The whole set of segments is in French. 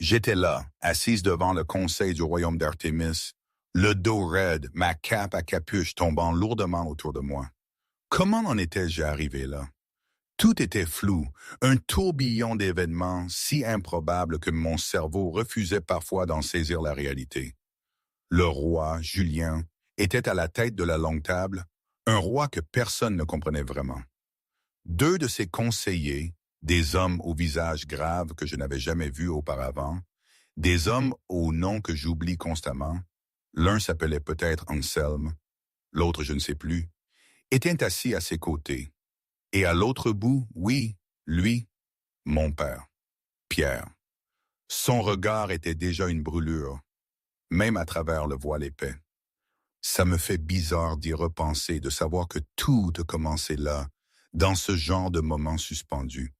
J'étais là, assise devant le conseil du royaume d'Artémis, le dos raide, ma cape à capuche tombant lourdement autour de moi. Comment en étais-je arrivé là? Tout était flou, un tourbillon d'événements si improbables que mon cerveau refusait parfois d'en saisir la réalité. Le roi, Julien, était à la tête de la longue table, un roi que personne ne comprenait vraiment. Deux de ses conseillers, des hommes au visage grave que je n'avais jamais vus auparavant, des hommes aux noms que j'oublie constamment, l'un s'appelait peut-être Anselme, l'autre je ne sais plus, étaient assis à ses côtés. Et à l'autre bout, oui, lui, mon père, Pierre. Son regard était déjà une brûlure, même à travers le voile épais. Ça me fait bizarre d'y repenser, de savoir que tout a commencé là, dans ce genre de moment suspendu.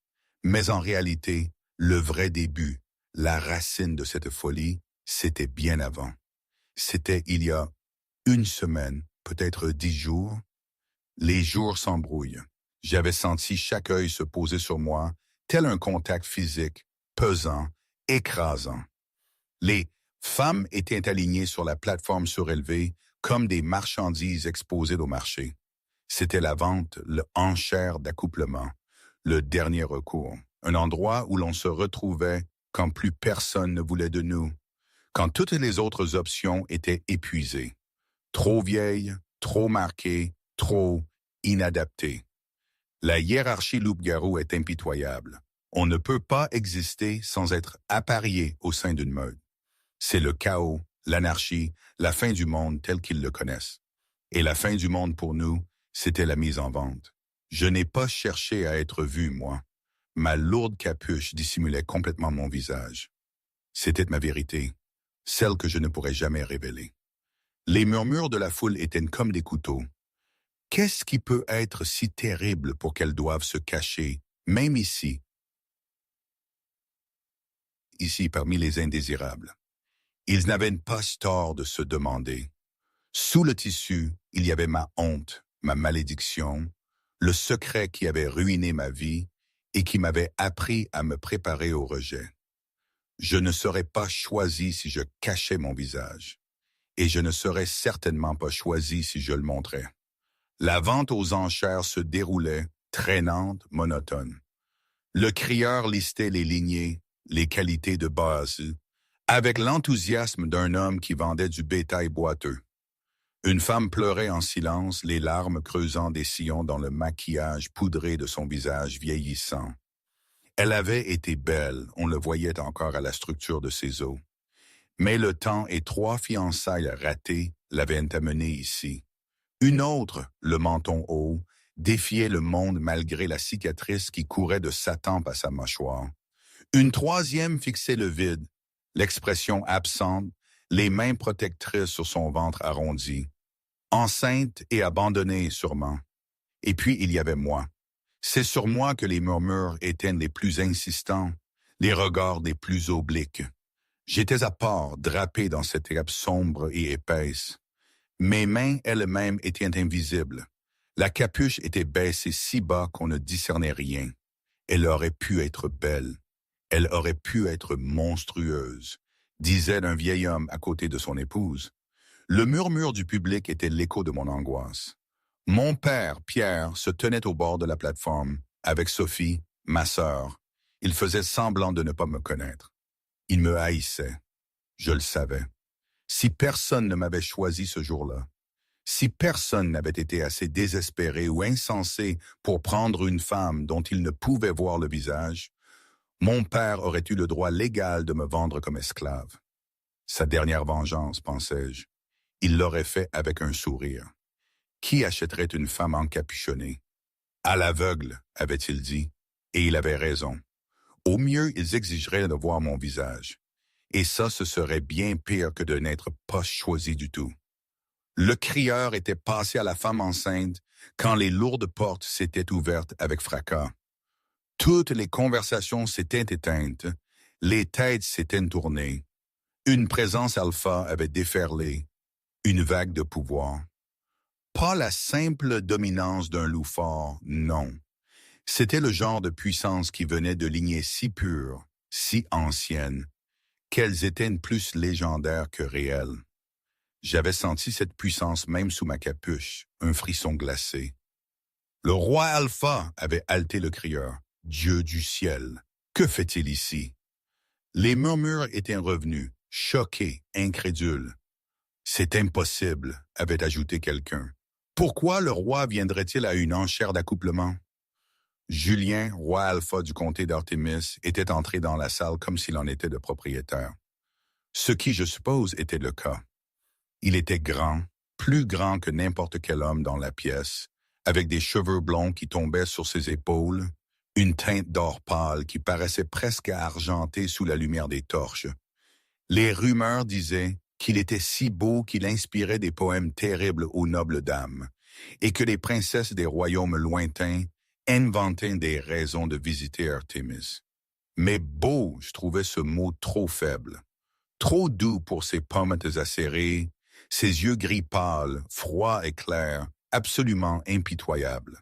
Mais en réalité, le vrai début, la racine de cette folie, c'était bien avant. C'était il y a une semaine, peut-être 10 jours. Les jours s'embrouillent. J'avais senti chaque œil se poser sur moi, tel un contact physique, pesant, écrasant. Les femmes étaient alignées sur la plateforme surélevée comme des marchandises exposées au marché. C'était la vente, le enchère d'accouplement, le dernier recours, un endroit où l'on se retrouvait quand plus personne ne voulait de nous, quand toutes les autres options étaient épuisées, trop vieilles, trop marquées, trop inadaptées. La hiérarchie loup-garou est impitoyable. On ne peut pas exister sans être apparié au sein d'une meute. C'est le chaos, l'anarchie, la fin du monde tel qu'ils le connaissent. Et la fin du monde pour nous, c'était la mise en vente. Je n'ai pas cherché à être vu, moi. Ma lourde capuche dissimulait complètement mon visage. C'était ma vérité, celle que je ne pourrais jamais révéler. Les murmures de la foule étaient comme des couteaux. Qu'est-ce qui peut être si terrible pour qu'elles doivent se cacher, même ici parmi les indésirables? Ils n'avaient pas tort de se demander. Sous le tissu, il y avait ma honte, ma malédiction, le secret qui avait ruiné ma vie et qui m'avait appris à me préparer au rejet. Je ne serais pas choisi si je cachais mon visage, et je ne serais certainement pas choisi si je le montrais. La vente aux enchères se déroulait, traînante, monotone. Le crieur listait les lignées, les qualités de base, avec l'enthousiasme d'un homme qui vendait du bétail boiteux. Une femme pleurait en silence, les larmes creusant des sillons dans le maquillage poudré de son visage vieillissant. Elle avait été belle, on le voyait encore à la structure de ses os. Mais le temps et 3 fiançailles ratées l'avaient amenée ici. Une autre, le menton haut, défiait le monde malgré la cicatrice qui courait de sa tempe à sa mâchoire. Une troisième fixait le vide, l'expression absente, les mains protectrices sur son ventre arrondi. Enceinte et abandonnée sûrement. Et puis il y avait moi. C'est sur moi que les murmures étaient les plus insistants, les regards les plus obliques. J'étais à part, drapé dans cette herbe sombre et épaisse. Mes mains elles-mêmes étaient invisibles. La capuche était baissée si bas qu'on ne discernait rien. Elle aurait pu être belle. Elle aurait pu être monstrueuse, disait un vieil homme à côté de son épouse. Le murmure du public était l'écho de mon angoisse. Mon père, Pierre, se tenait au bord de la plateforme, avec Sophie, ma sœur. Il faisait semblant de ne pas me connaître. Il me haïssait. Je le savais. Si personne ne m'avait choisi ce jour-là, si personne n'avait été assez désespéré ou insensé pour prendre une femme dont il ne pouvait voir le visage, mon père aurait eu le droit légal de me vendre comme esclave. Sa dernière vengeance, pensais-je. Il l'aurait fait avec un sourire. Qui achèterait une femme encapuchonnée? À l'aveugle, avait-il dit, et il avait raison. Au mieux, ils exigeraient de voir mon visage. Et ça, ce serait bien pire que de n'être pas choisi du tout. Le crieur était passé à la femme enceinte quand les lourdes portes s'étaient ouvertes avec fracas. Toutes les conversations s'étaient éteintes, les têtes s'étaient tournées. Une présence alpha avait déferlé, une vague de pouvoir. Pas la simple dominance d'un loup fort, non. C'était le genre de puissance qui venait de lignées si pures, si anciennes, qu'elles étaient plus légendaires que réelles. J'avais senti cette puissance même sous ma capuche, un frisson glacé. Le roi Alpha avait haleté le crieur. Dieu du ciel, que fait-il ici? Les murmures étaient revenus, choqués, incrédules. C'est impossible, avait ajouté quelqu'un. Pourquoi le roi viendrait-il à une enchère d'accouplement? Julien, roi Alpha du comté d'Artémis, était entré dans la salle comme s'il en était le propriétaire. Ce qui, je suppose, était le cas. Il était grand, plus grand que n'importe quel homme dans la pièce, avec des cheveux blonds qui tombaient sur ses épaules, une teinte d'or pâle qui paraissait presque argentée sous la lumière des torches. Les rumeurs disaient qu'il était si beau qu'il inspirait des poèmes terribles aux nobles dames, et que les princesses des royaumes lointains inventaient des raisons de visiter Artémis. Mais beau, je trouvais ce mot trop faible, trop doux pour ses pommettes acérées, ses yeux gris pâles, froids et clairs, absolument impitoyables.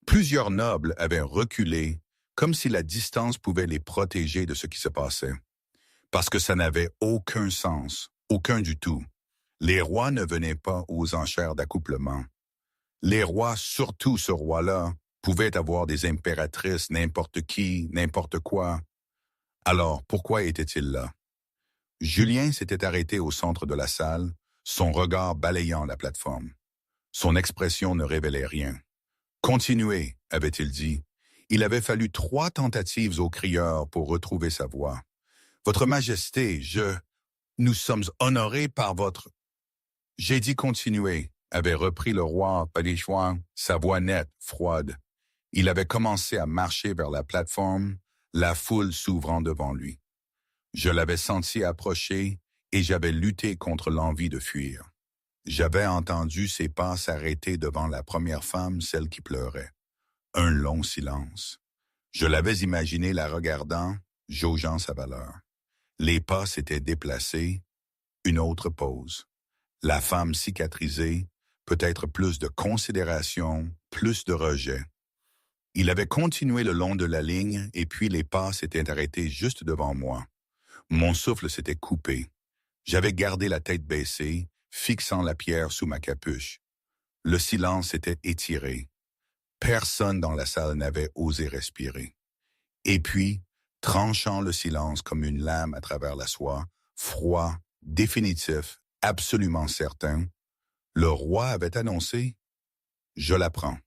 Plusieurs nobles avaient reculé, comme si la distance pouvait les protéger de ce qui se passait. Parce que ça n'avait aucun sens, aucun du tout. Les rois ne venaient pas aux enchères d'accouplement. Les rois, surtout ce roi-là, pouvaient avoir des impératrices, n'importe qui, n'importe quoi. Alors, pourquoi était-il là? Julien s'était arrêté au centre de la salle, son regard balayant la plateforme. Son expression ne révélait rien. « Continuez », avait-il dit. Il avait fallu 3 tentatives au crieur pour retrouver sa voix. « Votre Majesté, nous sommes honorés par votre... » « J'ai dit continuer », avait repris le roi Padichouan, sa voix nette, froide. Il avait commencé à marcher vers la plateforme, la foule s'ouvrant devant lui. Je l'avais senti approcher et j'avais lutté contre l'envie de fuir. J'avais entendu ses pas s'arrêter devant la première femme, celle qui pleurait. Un long silence. Je l'avais imaginé la regardant, jaugeant sa valeur. Les pas s'étaient déplacés, une autre pause. La femme cicatrisée, peut-être plus de considération, plus de rejet. Il avait continué le long de la ligne et puis les pas s'étaient arrêtés juste devant moi. Mon souffle s'était coupé. J'avais gardé la tête baissée, fixant la pierre sous ma capuche. Le silence s'était étiré. Personne dans la salle n'avait osé respirer. Et puis, tranchant le silence comme une lame à travers la soie, froid, définitif, absolument certain, le roi avait annoncé « Je l'apprends ».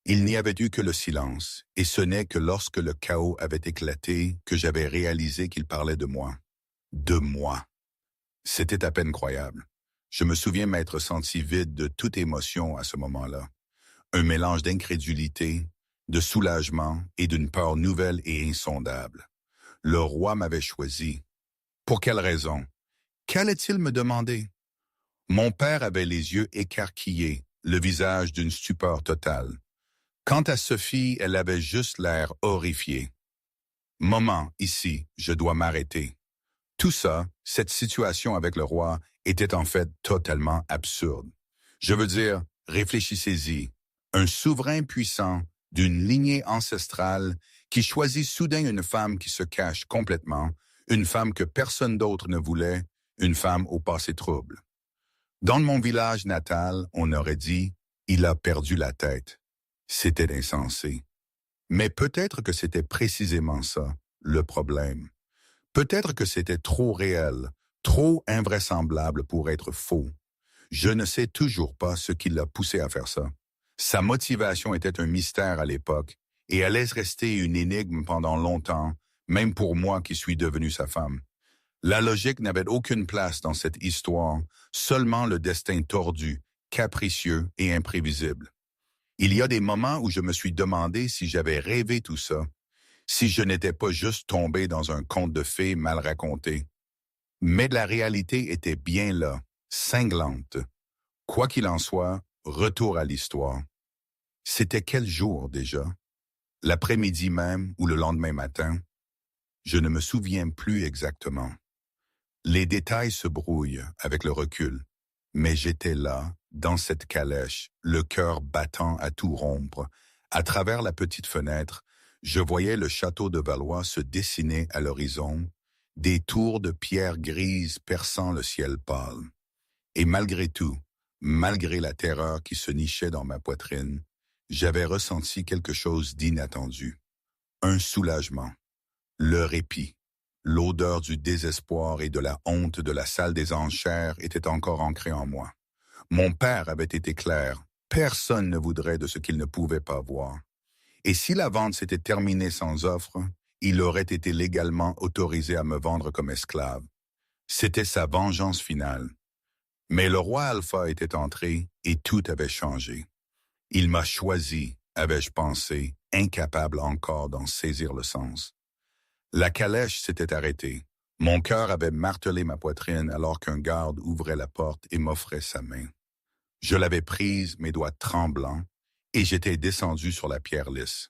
Il n'y avait eu que le silence, et ce n'est que lorsque le chaos avait éclaté que j'avais réalisé qu'il parlait de moi. De moi. C'était à peine croyable. Je me souviens m'être senti vide de toute émotion à ce moment-là. Un mélange d'incrédulité, de soulagement et d'une peur nouvelle et insondable. Le roi m'avait choisi. Pour quelle raison? Qu'allait-il me demander? Mon père avait les yeux écarquillés, le visage d'une stupeur totale. Quant à Sophie, elle avait juste l'air horrifiée. Moment, ici, je dois m'arrêter. Tout ça, cette situation avec le roi, était en fait totalement absurde. Je veux dire, réfléchissez-y. Un souverain puissant, d'une lignée ancestrale, qui choisit soudain une femme qui se cache complètement, une femme que personne d'autre ne voulait, une femme au passé trouble. Dans mon village natal, on aurait dit « il a perdu la tête ». C'était insensé. Mais peut-être que c'était précisément ça, le problème. Peut-être que c'était trop réel, trop invraisemblable pour être faux. Je ne sais toujours pas ce qui l'a poussé à faire ça. Sa motivation était un mystère à l'époque, et allait rester une énigme pendant longtemps, même pour moi qui suis devenu sa femme. La logique n'avait aucune place dans cette histoire, seulement le destin tordu, capricieux et imprévisible. Il y a des moments où je me suis demandé si j'avais rêvé tout ça, si je n'étais pas juste tombé dans un conte de fées mal raconté. Mais la réalité était bien là, cinglante. Quoi qu'il en soit, retour à l'histoire. C'était quel jour déjà? L'après-midi même ou le lendemain matin? Je ne me souviens plus exactement. Les détails se brouillent avec le recul, mais j'étais là, dans cette calèche, le cœur battant à tout rompre. À travers la petite fenêtre, je voyais le château de Valois se dessiner à l'horizon, des tours de pierre grise perçant le ciel pâle. Et malgré tout, malgré la terreur qui se nichait dans ma poitrine, j'avais ressenti quelque chose d'inattendu. Un soulagement, le répit, l'odeur du désespoir et de la honte de la salle des enchères était encore ancrée en moi. Mon père avait été clair, personne ne voudrait de ce qu'il ne pouvait pas voir. Et si la vente s'était terminée sans offre, il aurait été légalement autorisé à me vendre comme esclave. C'était sa vengeance finale. Mais le roi Alpha était entré et tout avait changé. Il m'a choisi, avais-je pensé, incapable encore d'en saisir le sens. La calèche s'était arrêtée. Mon cœur avait martelé ma poitrine alors qu'un garde ouvrait la porte et m'offrait sa main. Je l'avais prise, mes doigts tremblants, et j'étais descendu sur la pierre lisse.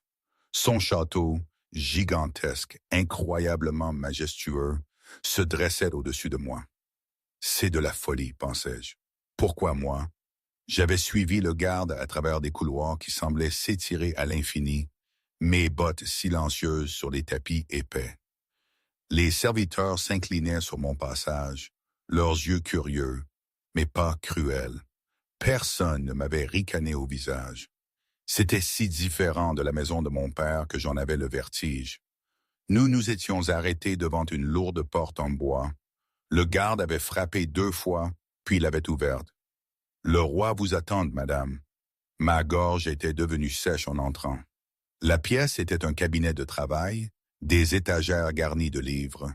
Son château, gigantesque, incroyablement majestueux, se dressait au-dessus de moi. C'est de la folie, pensais-je. Pourquoi moi? J'avais suivi le garde à travers des couloirs qui semblaient s'étirer à l'infini, mes bottes silencieuses sur les tapis épais. Les serviteurs s'inclinaient sur mon passage, leurs yeux curieux, mais pas cruels. Personne ne m'avait ricané au visage. C'était si différent de la maison de mon père que j'en avais le vertige. Nous nous étions arrêtés devant une lourde porte en bois. Le garde avait frappé 2 fois, puis l'avait ouverte. « Le roi vous attend, madame. » Ma gorge était devenue sèche en entrant. La pièce était un cabinet de travail, des étagères garnies de livres,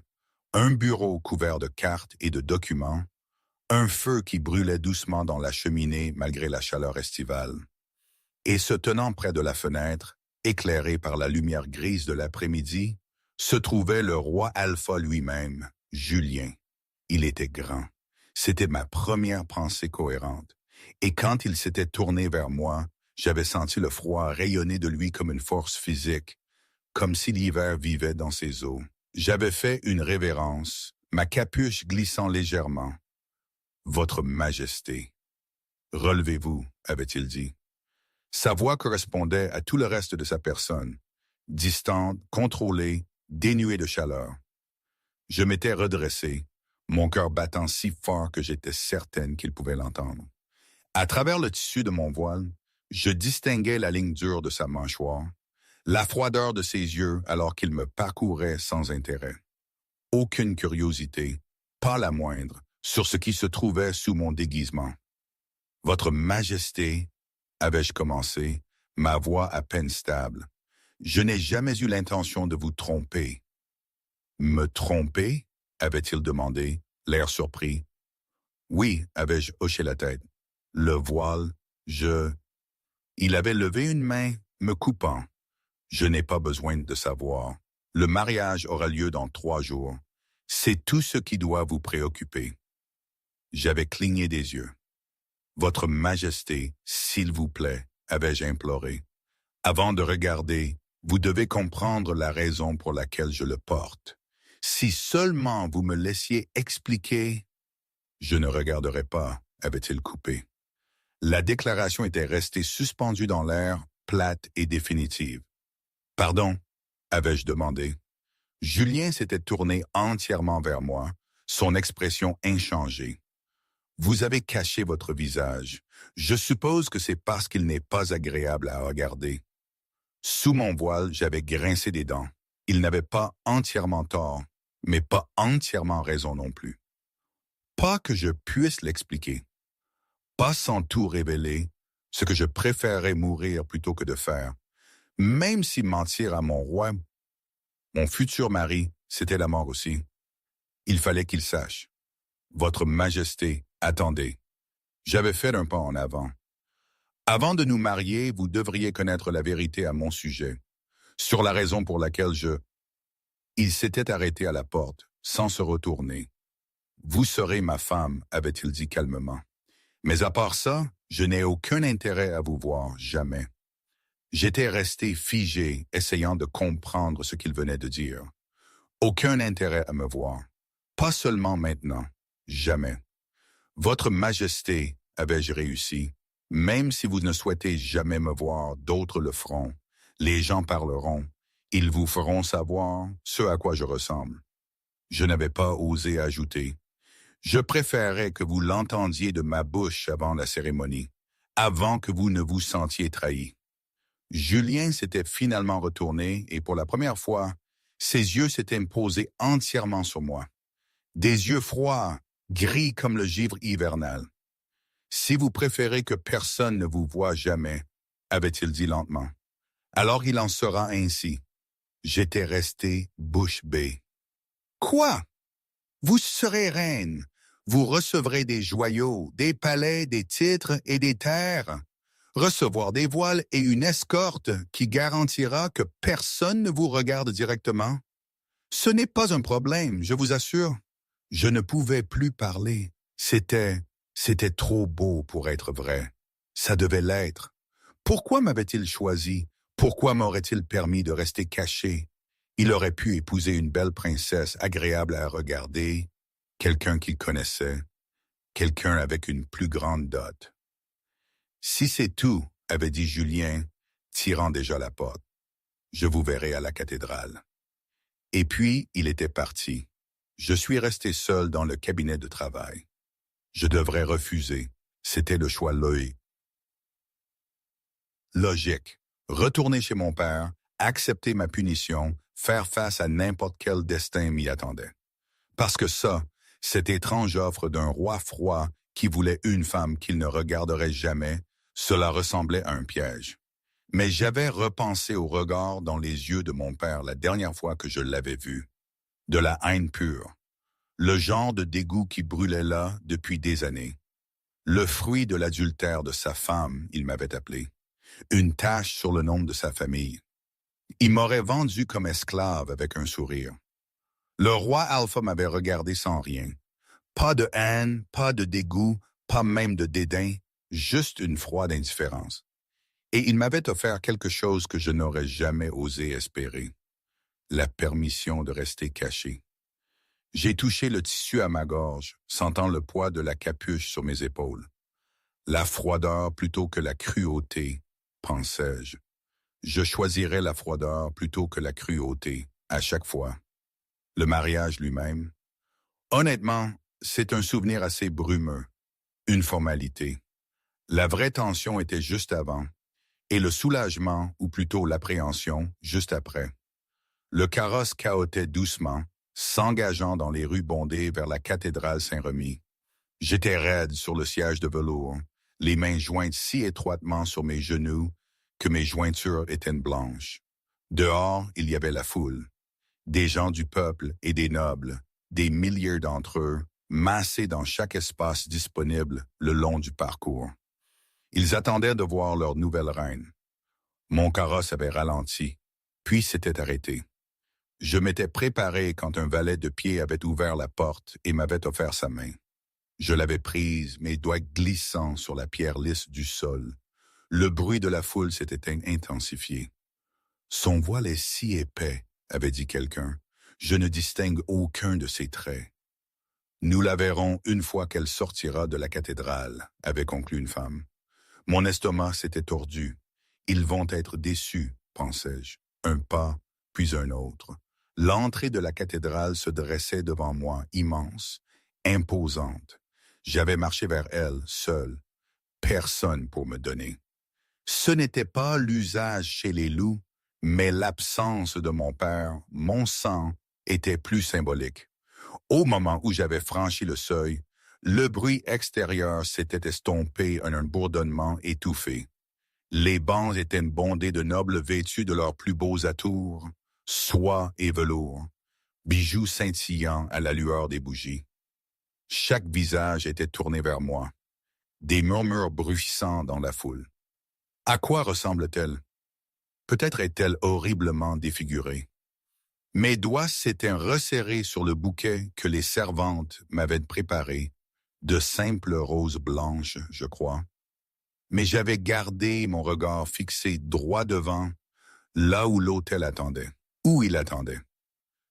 un bureau couvert de cartes et de documents, un feu qui brûlait doucement dans la cheminée malgré la chaleur estivale. Et se tenant près de la fenêtre, éclairé par la lumière grise de l'après-midi, se trouvait le roi Alpha lui-même, Julien. Il était grand. C'était ma première pensée cohérente. Et quand il s'était tourné vers moi, j'avais senti le froid rayonner de lui comme une force physique, comme si l'hiver vivait dans ses eaux. J'avais fait une révérence, ma capuche glissant légèrement. « Votre Majesté. »« Relevez-vous, » avait-il dit. Sa voix correspondait à tout le reste de sa personne, distante, contrôlée, dénuée de chaleur. Je m'étais redressé, mon cœur battant si fort que j'étais certaine qu'il pouvait l'entendre. À travers le tissu de mon voile, je distinguais la ligne dure de sa mâchoire, la froideur de ses yeux alors qu'il me parcourait sans intérêt. Aucune curiosité, pas la moindre, sur ce qui se trouvait sous mon déguisement. « Votre Majesté, » avais-je commencé, ma voix à peine stable. « Je n'ai jamais eu l'intention de vous tromper. »« Me tromper ?» avait-il demandé, l'air surpris. « Oui, » avais-je hoché la tête. « Le voile, je... » Il avait levé une main, me coupant. « Je n'ai pas besoin de savoir. Le mariage aura lieu dans 3 jours. C'est tout ce qui doit vous préoccuper. » J'avais cligné des yeux. « Votre Majesté, s'il vous plaît, » avais-je imploré. « Avant de regarder, vous devez comprendre la raison pour laquelle je le porte. Si seulement vous me laissiez expliquer... » « Je ne regarderai pas, » avait-il coupé. La déclaration était restée suspendue dans l'air, plate et définitive. « Pardon, » avais-je demandé. Julien s'était tourné entièrement vers moi, son expression inchangée. « Vous avez caché votre visage. Je suppose que c'est parce qu'il n'est pas agréable à regarder. » Sous mon voile, j'avais grincé des dents. Il n'avait pas entièrement tort, mais pas entièrement raison non plus. Pas que je puisse l'expliquer. Pas sans tout révéler, ce que je préférerais mourir plutôt que de faire. Même si mentir à mon roi, mon futur mari, c'était la mort aussi. Il fallait qu'il sache. « Votre Majesté, attendez. » J'avais fait un pas en avant. « Avant de nous marier, vous devriez connaître la vérité à mon sujet, sur la raison pour laquelle je... » Il s'était arrêté à la porte, sans se retourner. « Vous serez ma femme, » avait-il dit calmement. « Mais à part ça, je n'ai aucun intérêt à vous voir, jamais. » J'étais resté figé, essayant de comprendre ce qu'il venait de dire. Aucun intérêt à me voir. Pas seulement maintenant, jamais. « Votre Majesté, » avais-je réussi, « même si vous ne souhaitez jamais me voir, d'autres le feront. Les gens parleront. Ils vous feront savoir ce à quoi je ressemble. » Je n'avais pas osé ajouter. Je préférais que vous l'entendiez de ma bouche avant la cérémonie, avant que vous ne vous sentiez trahi. Julien s'était finalement retourné et pour la première fois, ses yeux s'étaient posés entièrement sur moi. Des yeux froids, gris comme le givre hivernal. Si vous préférez que personne ne vous voie jamais, avait-il dit lentement, alors il en sera ainsi. J'étais resté bouche bée. Quoi? Vous serez reine. Vous recevrez des joyaux, des palais, des titres et des terres. Recevoir des voiles et une escorte qui garantira que personne ne vous regarde directement. Ce n'est pas un problème, je vous assure. Je ne pouvais plus parler. C'était trop beau pour être vrai. Ça devait l'être. Pourquoi m'avait-il choisi? Pourquoi m'aurait-il permis de rester caché? Il aurait pu épouser une belle princesse agréable à regarder, quelqu'un qu'il connaissait, quelqu'un avec une plus grande dot. Si c'est tout, avait dit Julien, tirant déjà la porte, je vous verrai à la cathédrale. Et puis, il était parti. Je suis resté seul dans le cabinet de travail. Je devrais refuser. C'était le choix logique. Retourner chez mon père, accepter ma punition, faire face à n'importe quel destin m'y attendait. Parce que ça, cette étrange offre d'un roi froid qui voulait une femme qu'il ne regarderait jamais, cela ressemblait à un piège. Mais j'avais repensé au regard dans les yeux de mon père la dernière fois que je l'avais vu. De la haine pure. Le genre de dégoût qui brûlait là depuis des années. Le fruit de l'adultère de sa femme, il m'avait appelé. Une tache sur le nom de sa famille. Il m'aurait vendu comme esclave avec un sourire. Le roi Alpha m'avait regardé sans rien. Pas de haine, pas de dégoût, pas même de dédain, juste une froide indifférence. Et il m'avait offert quelque chose que je n'aurais jamais osé espérer. La permission de rester caché. J'ai touché le tissu à ma gorge, sentant le poids de la capuche sur mes épaules. La froideur plutôt que la cruauté, pensais-je. Je choisirais la froideur plutôt que la cruauté, à chaque fois. Le mariage lui-même. Honnêtement, c'est un souvenir assez brumeux, une formalité. La vraie tension était juste avant, et le soulagement, ou plutôt l'appréhension, juste après. Le carrosse cahotait doucement, s'engageant dans les rues bondées vers la cathédrale Saint-Remy. J'étais raide sur le siège de velours, les mains jointes si étroitement sur mes genoux que mes jointures étaient blanches. Dehors, il y avait la foule. Des gens du peuple et des nobles, des milliers d'entre eux, massés dans chaque espace disponible le long du parcours. Ils attendaient de voir leur nouvelle reine. Mon carrosse avait ralenti, puis s'était arrêté. Je m'étais préparé quand un valet de pied avait ouvert la porte et m'avait offert sa main. Je l'avais prise, mes doigts glissant sur la pierre lisse du sol. Le bruit de la foule s'était intensifié. « Son voile est si épais », avait dit quelqu'un. « Je ne distingue aucun de ses traits. »« Nous la verrons une fois qu'elle sortira de la cathédrale », avait conclu une femme. Mon estomac s'était tordu. « Ils vont être déçus », pensais-je. Un pas, puis un autre. L'entrée de la cathédrale se dressait devant moi, immense, imposante. J'avais marché vers elle, seul. Personne pour me donner. Ce n'était pas l'usage chez les loups, mais l'absence de mon père, mon sang, était plus symbolique. Au moment où j'avais franchi le seuil, le bruit extérieur s'était estompé en un bourdonnement étouffé. Les bancs étaient bondés de nobles vêtus de leurs plus beaux atours, soie et velours, bijoux scintillants à la lueur des bougies. Chaque visage était tourné vers moi. Des murmures bruissants dans la foule. À quoi ressemble-t-elle? Peut-être est-elle horriblement défigurée. Mes doigts s'étaient resserrés sur le bouquet que les servantes m'avaient préparé, de simples roses blanches, je crois. Mais j'avais gardé mon regard fixé droit devant, là où l'autel attendait, où il attendait.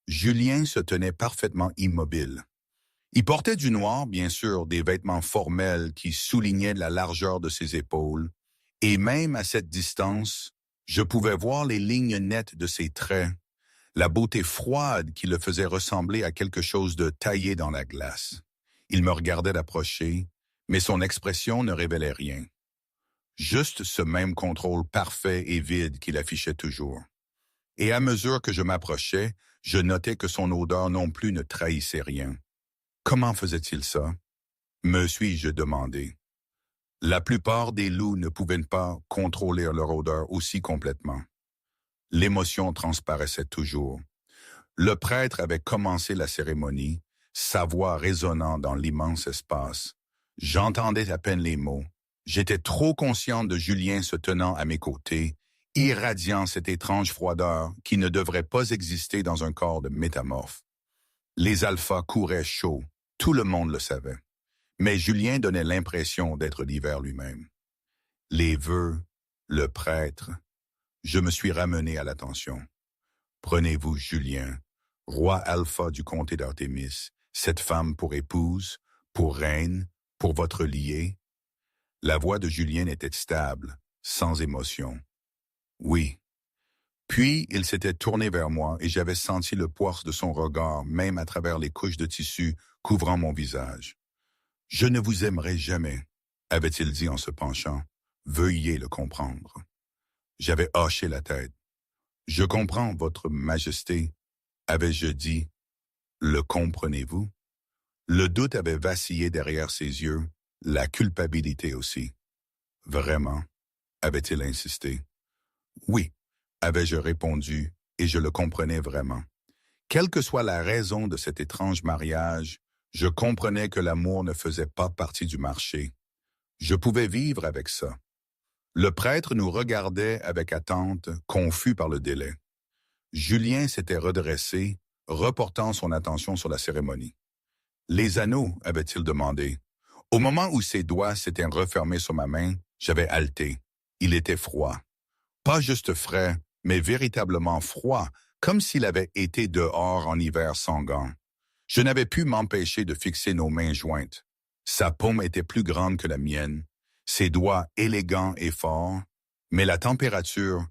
Julien se tenait parfaitement immobile. Il portait du noir, bien sûr, des vêtements formels qui soulignaient la largeur de ses épaules, et même à cette distance, je pouvais voir les lignes nettes de ses traits, la beauté froide qui le faisait ressembler à quelque chose de taillé dans la glace. Il me regardait d'approcher, mais son expression ne révélait rien. Juste ce même contrôle parfait et vide qu'il affichait toujours. Et à mesure que je m'approchais, je notais que son odeur non plus ne trahissait rien. Comment faisait-il ça? Me suis-je demandé. La plupart des loups ne pouvaient pas contrôler leur odeur aussi complètement. L'émotion transparaissait toujours. Le prêtre avait commencé la cérémonie, sa voix résonnant dans l'immense espace. J'entendais à peine les mots. J'étais trop conscient de Julien se tenant à mes côtés, irradiant cette étrange froideur qui ne devrait pas exister dans un corps de métamorphe. Les alphas couraient chaud, tout le monde le savait. Mais Julien donnait l'impression d'être l'hiver lui-même. Les vœux, le prêtre, je me suis ramené à l'attention. Prenez-vous Julien, roi alpha du comté d'Artémis, cette femme pour épouse, pour reine, pour votre liée. La voix de Julien était stable, sans émotion. Oui. Puis il s'était tourné vers moi et j'avais senti le poids de son regard, même à travers les couches de tissu couvrant mon visage. « Je ne vous aimerai jamais », avait-il dit en se penchant. « Veuillez le comprendre. » J'avais hoché la tête. « Je comprends, votre majesté », avais-je dit. « Le comprenez-vous » Le doute avait vacillé derrière ses yeux, la culpabilité aussi. « Vraiment » avait-il insisté. « Oui », avais-je répondu, et je le comprenais vraiment. Quelle que soit la raison de cet étrange mariage, je comprenais que l'amour ne faisait pas partie du marché. Je pouvais vivre avec ça. Le prêtre nous regardait avec attente, confus par le délai. Julien s'était redressé, reportant son attention sur la cérémonie. « Les anneaux » avait-il demandé. Au moment où ses doigts s'étaient refermés sur ma main, j'avais haleté. Il était froid. Pas juste frais, mais véritablement froid, comme s'il avait été dehors en hiver sans gants. Je n'avais pu m'empêcher de fixer nos mains jointes. Sa paume était plus grande que la mienne, ses doigts élégants et forts, mais la température,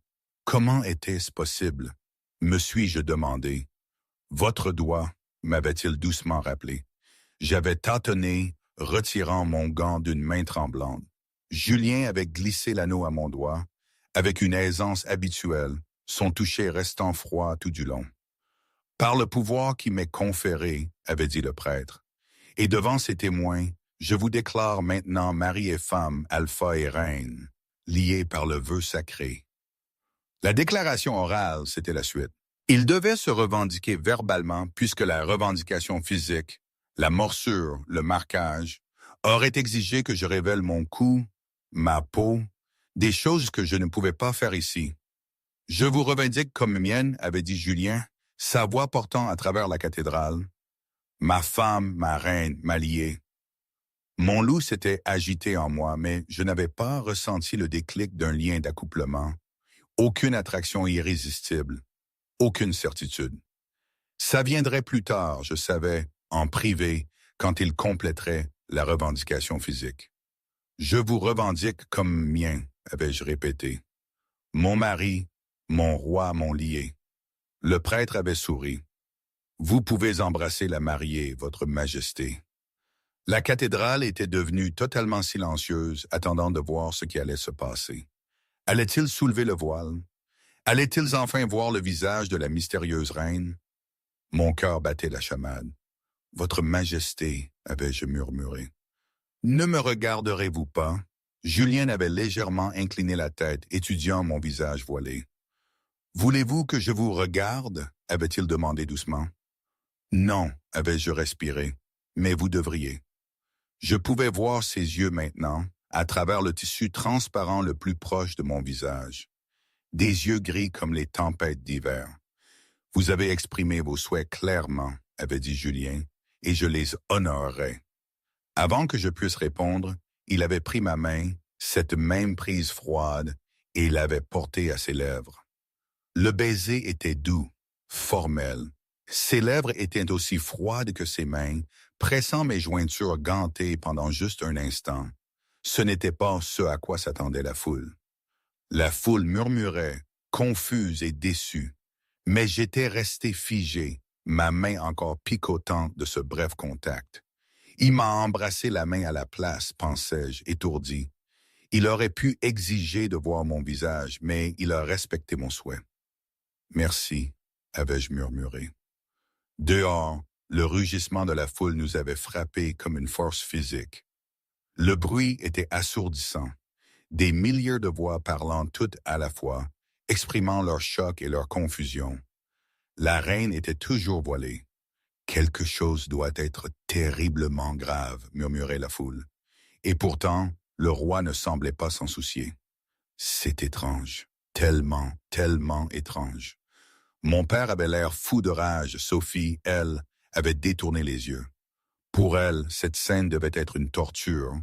comment était-ce possible? Me suis-je demandé. Votre doigt, m'avait-il doucement rappelé. J'avais tâtonné, retirant mon gant d'une main tremblante. Julien avait glissé l'anneau à mon doigt, avec une aisance habituelle, son toucher restant froid tout du long. « Par le pouvoir qui m'est conféré, » avait dit le prêtre, « et devant ces témoins, je vous déclare maintenant mari et femme, alpha et reine, liés par le vœu sacré. » La déclaration orale, c'était la suite. Il devait se revendiquer verbalement puisque la revendication physique, la morsure, le marquage, aurait exigé que je révèle mon cou, ma peau, des choses que je ne pouvais pas faire ici. « Je vous revendique comme mienne, » avait dit Julien, sa voix portant à travers la cathédrale. « Ma femme, ma reine, ma liée. » Mon loup s'était agité en moi, mais je n'avais pas ressenti le déclic d'un lien d'accouplement. Aucune attraction irrésistible, aucune certitude. Ça viendrait plus tard, je savais, en privé, quand il compléterait la revendication physique. « Je vous revendique comme mien, » avais-je répété. « Mon mari, mon roi, mon lié. » Le prêtre avait souri. « Vous pouvez embrasser la mariée, votre majesté. » La cathédrale était devenue totalement silencieuse, attendant de voir ce qui allait se passer. Allait-il soulever le voile? Allaient-ils enfin voir le visage de la mystérieuse reine? Mon cœur battait la chamade. « Votre majesté, » avais-je murmuré. « Ne me regarderez-vous pas? » Julien avait légèrement incliné la tête, étudiant mon visage voilé. « Voulez-vous que je vous regarde? » avait-il demandé doucement. « Non, » avais-je respiré, « mais vous devriez. » Je pouvais voir ses yeux maintenant, à travers le tissu transparent le plus proche de mon visage. Des yeux gris comme les tempêtes d'hiver. « Vous avez exprimé vos souhaits clairement, » avait dit Julien, « et je les honorerai. » Avant que je puisse répondre, il avait pris ma main, cette même prise froide, et l'avait portée à ses lèvres. Le baiser était doux, formel. Ses lèvres étaient aussi froides que ses mains, pressant mes jointures gantées pendant juste un instant. Ce n'était pas ce à quoi s'attendait la foule. La foule murmurait, confuse et déçue. Mais j'étais resté figé, ma main encore picotante de ce bref contact. Il m'a embrassé la main à la place, pensais-je, étourdi. Il aurait pu exiger de voir mon visage, mais il a respecté mon souhait. Merci, avais-je murmuré. Dehors, le rugissement de la foule nous avait frappés comme une force physique. Le bruit était assourdissant. Des milliers de voix parlant toutes à la fois, exprimant leur choc et leur confusion. La reine était toujours voilée. Quelque chose doit être terriblement grave, murmurait la foule. Et pourtant, le roi ne semblait pas s'en soucier. C'est étrange, tellement, tellement étrange. Mon père avait l'air fou de rage. Sophie, elle, avait détourné les yeux. Pour elle, cette scène devait être une torture,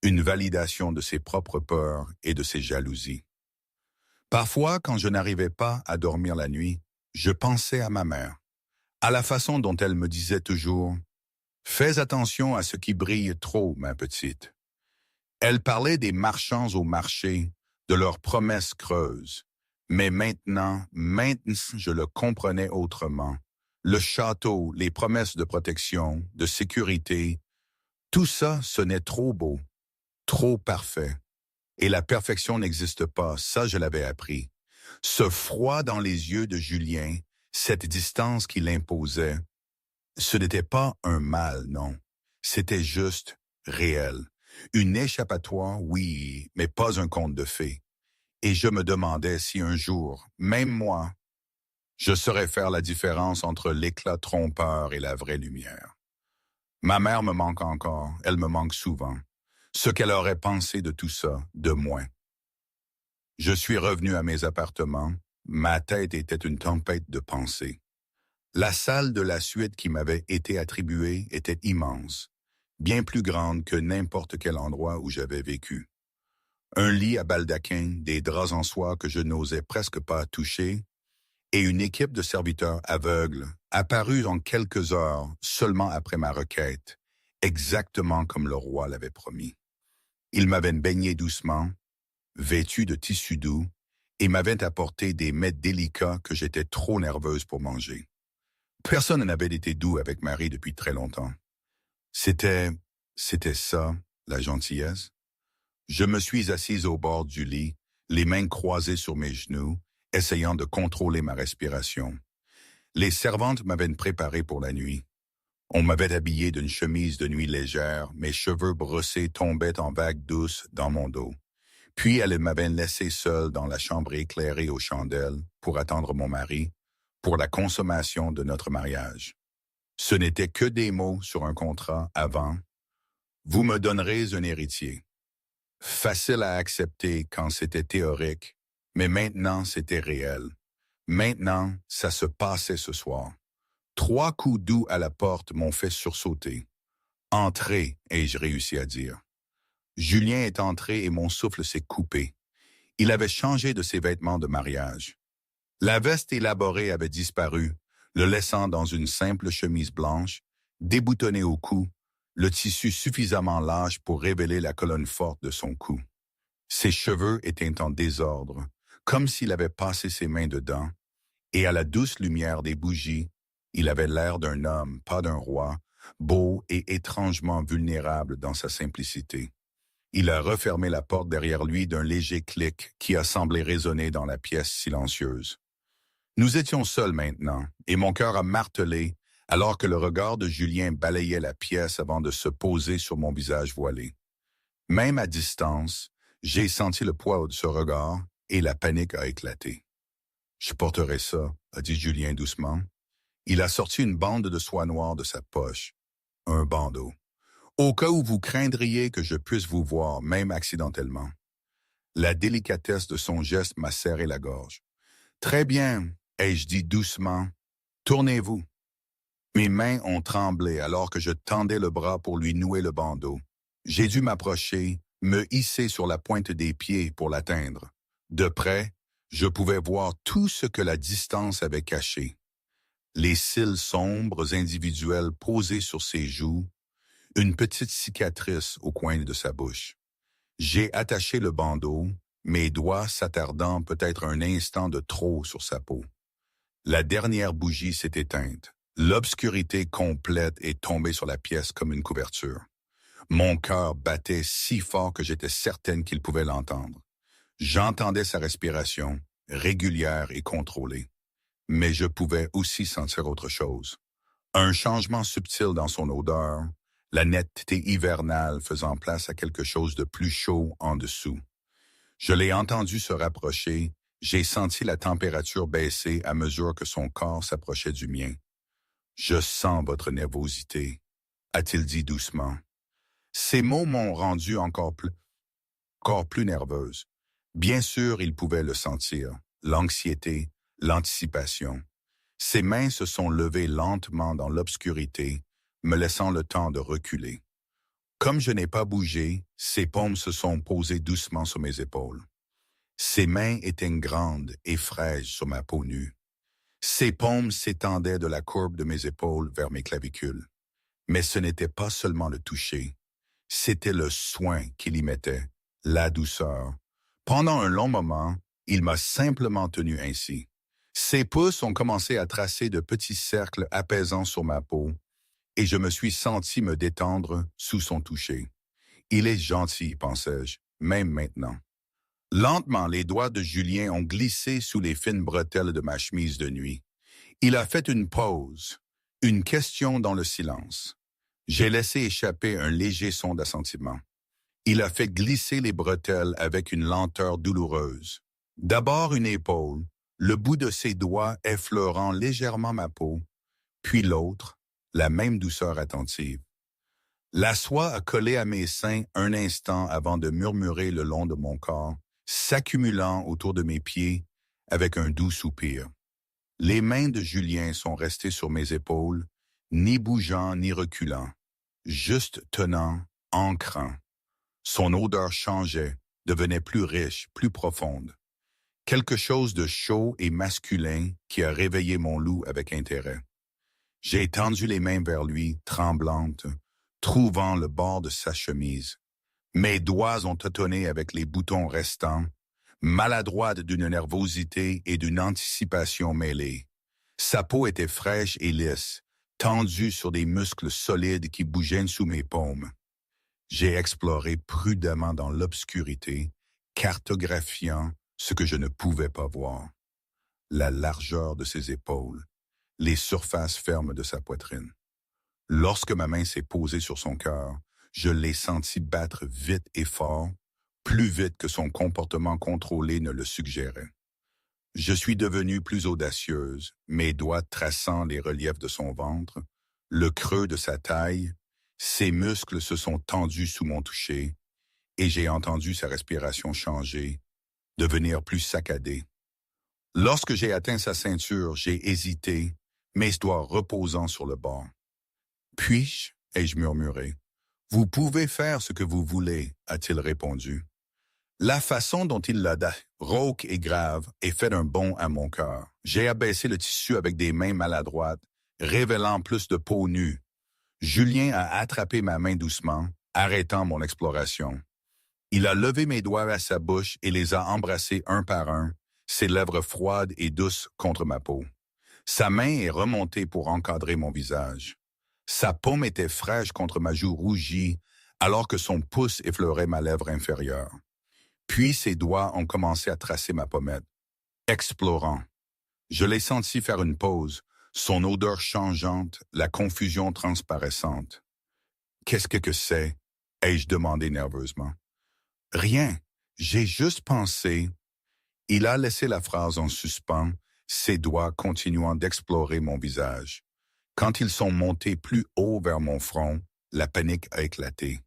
une validation de ses propres peurs et de ses jalousies. Parfois, quand je n'arrivais pas à dormir la nuit, je pensais à ma mère, à la façon dont elle me disait toujours « Fais attention à ce qui brille trop, ma petite ». Elle parlait des marchands au marché, de leurs promesses creuses. Mais maintenant, je le comprenais autrement. Le château, les promesses de protection, de sécurité, tout ça sonnait trop beau, trop parfait. Et la perfection n'existe pas, ça je l'avais appris. Ce froid dans les yeux de Julien, cette distance qu'il imposait, ce n'était pas un mal, non. C'était juste réel. Une échappatoire, oui, mais pas un conte de fées. Et je me demandais si un jour, même moi, je saurais faire la différence entre l'éclat trompeur et la vraie lumière. Ma mère me manque encore, elle me manque souvent. Ce qu'elle aurait pensé de tout ça, de moi. Je suis revenu à mes appartements, ma tête était une tempête de pensées. La salle de la suite qui m'avait été attribuée était immense, bien plus grande que n'importe quel endroit où j'avais vécu. Un lit à baldaquin, des draps en soie que je n'osais presque pas toucher, et une équipe de serviteurs aveugles, apparus en quelques heures seulement après ma requête, exactement comme le roi l'avait promis. Ils m'avaient baigné doucement, vêtu de tissu doux, et m'avaient apporté des mets délicats que j'étais trop nerveuse pour manger. Personne n'avait été doux avec Marie depuis très longtemps. C'était ça, la gentillesse. Je me suis assise au bord du lit, les mains croisées sur mes genoux, essayant de contrôler ma respiration. Les servantes m'avaient préparé pour la nuit. On m'avait habillé d'une chemise de nuit légère, mes cheveux brossés tombaient en vagues douces dans mon dos. Puis elles m'avaient laissé seule dans la chambre éclairée aux chandelles pour attendre mon mari, pour la consommation de notre mariage. Ce n'était que des mots sur un contrat avant. Vous me donnerez un héritier. Facile à accepter quand c'était théorique, mais maintenant c'était réel. Maintenant, ça se passait ce soir. 3 coups doux à la porte m'ont fait sursauter. Entrez, ai-je réussi à dire. Julien est entré et mon souffle s'est coupé. Il avait changé de ses vêtements de mariage. La veste élaborée avait disparu, le laissant dans une simple chemise blanche, déboutonnée au cou, le tissu suffisamment large pour révéler la colonne forte de son cou. Ses cheveux étaient en désordre, comme s'il avait passé ses mains dedans, et à la douce lumière des bougies, il avait l'air d'un homme, pas d'un roi, beau et étrangement vulnérable dans sa simplicité. Il a refermé la porte derrière lui d'un léger clic qui a semblé résonner dans la pièce silencieuse. Nous étions seuls maintenant, et mon cœur a martelé alors que le regard de Julien balayait la pièce avant de se poser sur mon visage voilé. Même à distance, j'ai senti le poids de ce regard et la panique a éclaté. « Je porterai ça », a dit Julien doucement. Il a sorti une bande de soie noire de sa poche. Un bandeau. Au cas où vous craindriez que je puisse vous voir, même accidentellement. La délicatesse de son geste m'a serré la gorge. « Très bien », ai-je dit doucement. « Tournez-vous. » Mes mains ont tremblé alors que je tendais le bras pour lui nouer le bandeau. J'ai dû m'approcher, me hisser sur la pointe des pieds pour l'atteindre. De près, je pouvais voir tout ce que la distance avait caché. Les cils sombres individuels posés sur ses joues, une petite cicatrice au coin de sa bouche. J'ai attaché le bandeau, mes doigts s'attardant peut-être un instant de trop sur sa peau. La dernière bougie s'est éteinte. L'obscurité complète est tombée sur la pièce comme une couverture. Mon cœur battait si fort que j'étais certaine qu'il pouvait l'entendre. J'entendais sa respiration, régulière et contrôlée. Mais je pouvais aussi sentir autre chose. Un changement subtil dans son odeur, la netteté hivernale faisant place à quelque chose de plus chaud en dessous. Je l'ai entendu se rapprocher, j'ai senti la température baisser à mesure que son corps s'approchait du mien. « Je sens votre nervosité », a-t-il dit doucement. Ces mots m'ont rendu encore plus nerveuse. Bien sûr, il pouvait le sentir, l'anxiété, l'anticipation. Ses mains se sont levées lentement dans l'obscurité, me laissant le temps de reculer. Comme je n'ai pas bougé, ses paumes se sont posées doucement sur mes épaules. Ses mains étaient grandes et fraîches sur ma peau nue. Ses paumes s'étendaient de la courbe de mes épaules vers mes clavicules. Mais ce n'était pas seulement le toucher, c'était le soin qu'il y mettait, la douceur. Pendant un long moment, il m'a simplement tenu ainsi. Ses pouces ont commencé à tracer de petits cercles apaisants sur ma peau, et je me suis senti me détendre sous son toucher. Il est gentil, pensais-je, même maintenant. Lentement, les doigts de Julien ont glissé sous les fines bretelles de ma chemise de nuit. Il a fait une pause, une question dans le silence. J'ai laissé échapper un léger son d'assentiment. Il a fait glisser les bretelles avec une lenteur douloureuse. D'abord une épaule, le bout de ses doigts effleurant légèrement ma peau, puis l'autre, la même douceur attentive. La soie a collé à mes seins un instant avant de murmurer le long de mon corps, s'accumulant autour de mes pieds avec un doux soupir. Les mains de Julien sont restées sur mes épaules, ni bougeant ni reculant, juste tenant, ancrant. Son odeur changeait, devenait plus riche, plus profonde. Quelque chose de chaud et masculin qui a réveillé mon loup avec intérêt. J'ai étendu les mains vers lui, tremblantes, trouvant le bord de sa chemise. Mes doigts ont tâtonné avec les boutons restants, maladroite d'une nervosité et d'une anticipation mêlées. Sa peau était fraîche et lisse, tendue sur des muscles solides qui bougeaient sous mes paumes. J'ai exploré prudemment dans l'obscurité, cartographiant ce que je ne pouvais pas voir. La largeur de ses épaules, les surfaces fermes de sa poitrine. Lorsque ma main s'est posée sur son cœur, je l'ai senti battre vite et fort, plus vite que son comportement contrôlé ne le suggérait. Je suis devenue plus audacieuse, mes doigts traçant les reliefs de son ventre, le creux de sa taille, ses muscles se sont tendus sous mon toucher, et j'ai entendu sa respiration changer, devenir plus saccadée. Lorsque j'ai atteint sa ceinture, j'ai hésité, mes doigts reposant sur le bord. « Puis-je » ai-je murmuré. « Vous pouvez faire ce que vous voulez » a-t-il répondu. La façon dont il l'a dit, rauque et grave, est fait un bond à mon cœur. J'ai abaissé le tissu avec des mains maladroites, révélant plus de peau nue. Julien a attrapé ma main doucement, arrêtant mon exploration. Il a levé mes doigts à sa bouche et les a embrassés un par un, ses lèvres froides et douces contre ma peau. Sa main est remontée pour encadrer mon visage. Sa paume était fraîche contre ma joue rougie, alors que son pouce effleurait ma lèvre inférieure. Puis ses doigts ont commencé à tracer ma pommette, explorant. Je l'ai senti faire une pause, son odeur changeante, la confusion transparaissante. « Qu'est-ce que c'est » ai-je demandé nerveusement. « Rien, j'ai juste pensé. » Il a laissé la phrase en suspens, ses doigts continuant d'explorer mon visage. Quand ils sont montés plus haut vers mon front, la panique a éclaté.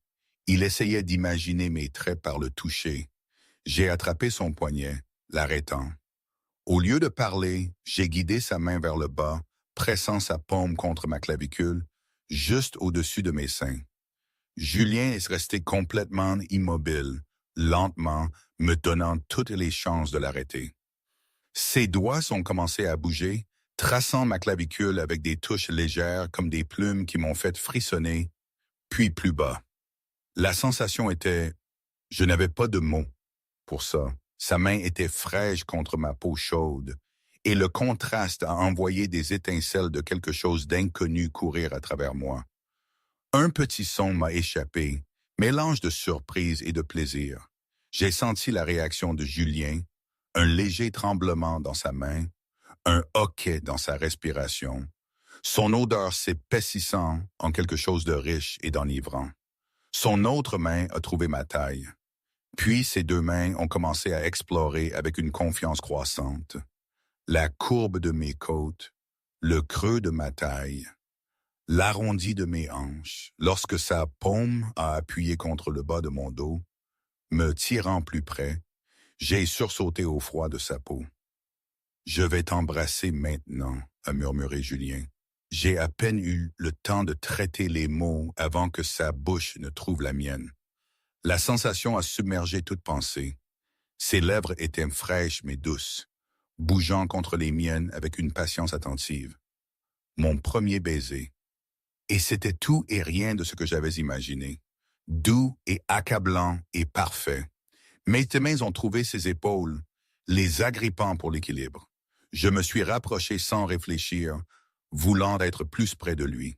Il essayait d'imaginer mes traits par le toucher. J'ai attrapé son poignet, l'arrêtant. Au lieu de parler, j'ai guidé sa main vers le bas, pressant sa paume contre ma clavicule, juste au-dessus de mes seins. Julien est resté complètement immobile, lentement, me donnant toutes les chances de l'arrêter. Ses doigts ont commencé à bouger, traçant ma clavicule avec des touches légères comme des plumes qui m'ont fait frissonner, puis plus bas. La sensation était... Je n'avais pas de mots pour ça. Sa main était fraîche contre ma peau chaude, et le contraste a envoyé des étincelles de quelque chose d'inconnu courir à travers moi. Un petit son m'a échappé, mélange de surprise et de plaisir. J'ai senti la réaction de Julien, un léger tremblement dans sa main, un hoquet dans sa respiration, son odeur s'épaississant en quelque chose de riche et d'enivrant. Son autre main a trouvé ma taille. Puis ses deux mains ont commencé à explorer avec une confiance croissante. La courbe de mes côtes, le creux de ma taille, l'arrondi de mes hanches, lorsque sa paume a appuyé contre le bas de mon dos, me tirant plus près, j'ai sursauté au froid de sa peau. « Je vais t'embrasser maintenant », a murmuré Julien. J'ai à peine eu le temps de traiter les mots avant que sa bouche ne trouve la mienne. La sensation a submergé toute pensée. Ses lèvres étaient fraîches mais douces, bougeant contre les miennes avec une patience attentive. Mon premier baiser. Et c'était tout et rien de ce que j'avais imaginé. Doux et accablant et parfait. Mes mains ont trouvé ses épaules, les agrippant pour l'équilibre. Je me suis rapproché sans réfléchir, voulant être plus près de lui.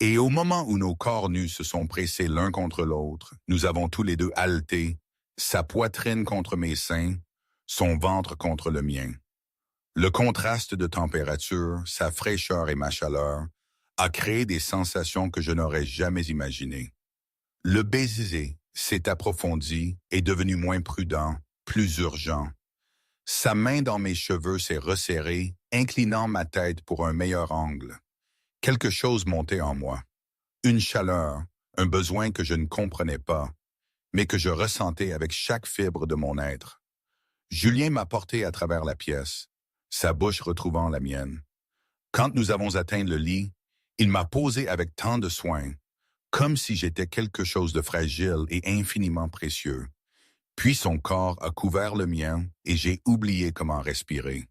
Et au moment où nos corps nus se sont pressés l'un contre l'autre, nous avons tous les deux haleté, sa poitrine contre mes seins, son ventre contre le mien. Le contraste de température, sa fraîcheur et ma chaleur, a créé des sensations que je n'aurais jamais imaginées. Le baiser s'est approfondi et devenu moins prudent, plus urgent. Sa main dans mes cheveux s'est resserrée, inclinant ma tête pour un meilleur angle. Quelque chose montait en moi. Une chaleur, un besoin que je ne comprenais pas, mais que je ressentais avec chaque fibre de mon être. Julien m'a porté à travers la pièce, sa bouche retrouvant la mienne. Quand nous avons atteint le lit, il m'a posé avec tant de soin, comme si j'étais quelque chose de fragile et infiniment précieux. Puis son corps a couvert le mien et j'ai oublié comment respirer.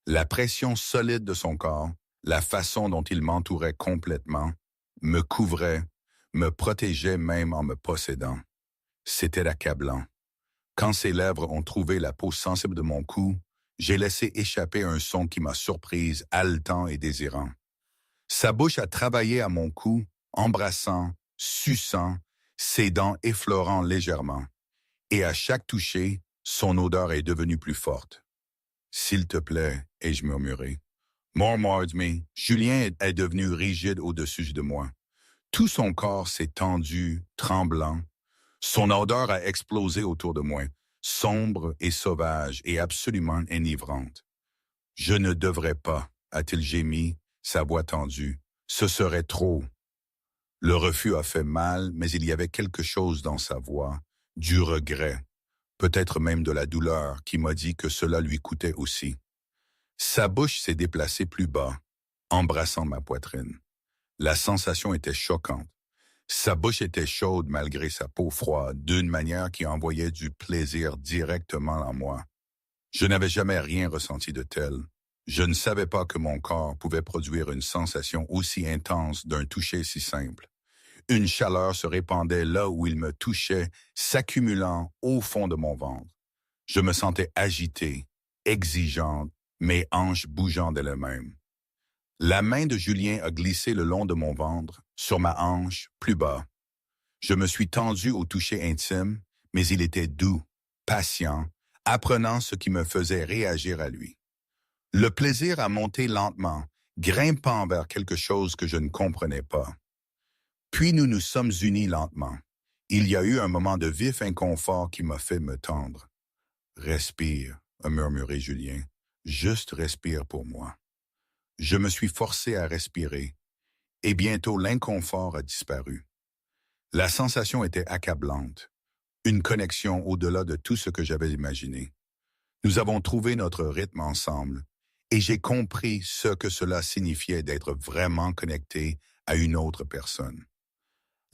La pression solide de son corps, la façon dont il m'entourait complètement, me couvrait, me protégeait même en me possédant. C'était accablant. Quand ses lèvres ont trouvé la peau sensible de mon cou, j'ai laissé échapper un son qui m'a surprise, haletant et désirant. Sa bouche a travaillé à mon cou, embrassant, suçant, ses dents effleurant légèrement. Et à chaque toucher, son odeur est devenue plus forte. « S'il te plaît », ai-je murmuré. More me. Julien est devenu rigide au-dessus de moi. Tout son corps s'est tendu, tremblant. Son odeur a explosé autour de moi, sombre et sauvage et absolument enivrante. « Je ne devrais pas », a-t-il gémi, sa voix tendue. « Ce serait trop. » Le refus a fait mal, mais il y avait quelque chose dans sa voix, du regret, peut-être même de la douleur, qui m'a dit que cela lui coûtait aussi. Sa bouche s'est déplacée plus bas, embrassant ma poitrine. La sensation était choquante. Sa bouche était chaude malgré sa peau froide, d'une manière qui envoyait du plaisir directement en moi. Je n'avais jamais rien ressenti de tel. Je ne savais pas que mon corps pouvait produire une sensation aussi intense d'un toucher si simple. Une chaleur se répandait là où il me touchait, s'accumulant au fond de mon ventre. Je me sentais agité, exigeante, mes hanches bougeant d'elles-mêmes. La main de Julien a glissé le long de mon ventre, sur ma hanche, plus bas. Je me suis tendu au toucher intime, mais il était doux, patient, apprenant ce qui me faisait réagir à lui. Le plaisir a monté lentement, grimpant vers quelque chose que je ne comprenais pas. Puis nous nous sommes unis lentement. Il y a eu un moment de vif inconfort qui m'a fait me tendre. « Respire », a murmuré Julien. « Juste respire pour moi. » Je me suis forcé à respirer, et bientôt l'inconfort a disparu. La sensation était accablante, une connexion au-delà de tout ce que j'avais imaginé. Nous avons trouvé notre rythme ensemble, et j'ai compris ce que cela signifiait d'être vraiment connecté à une autre personne.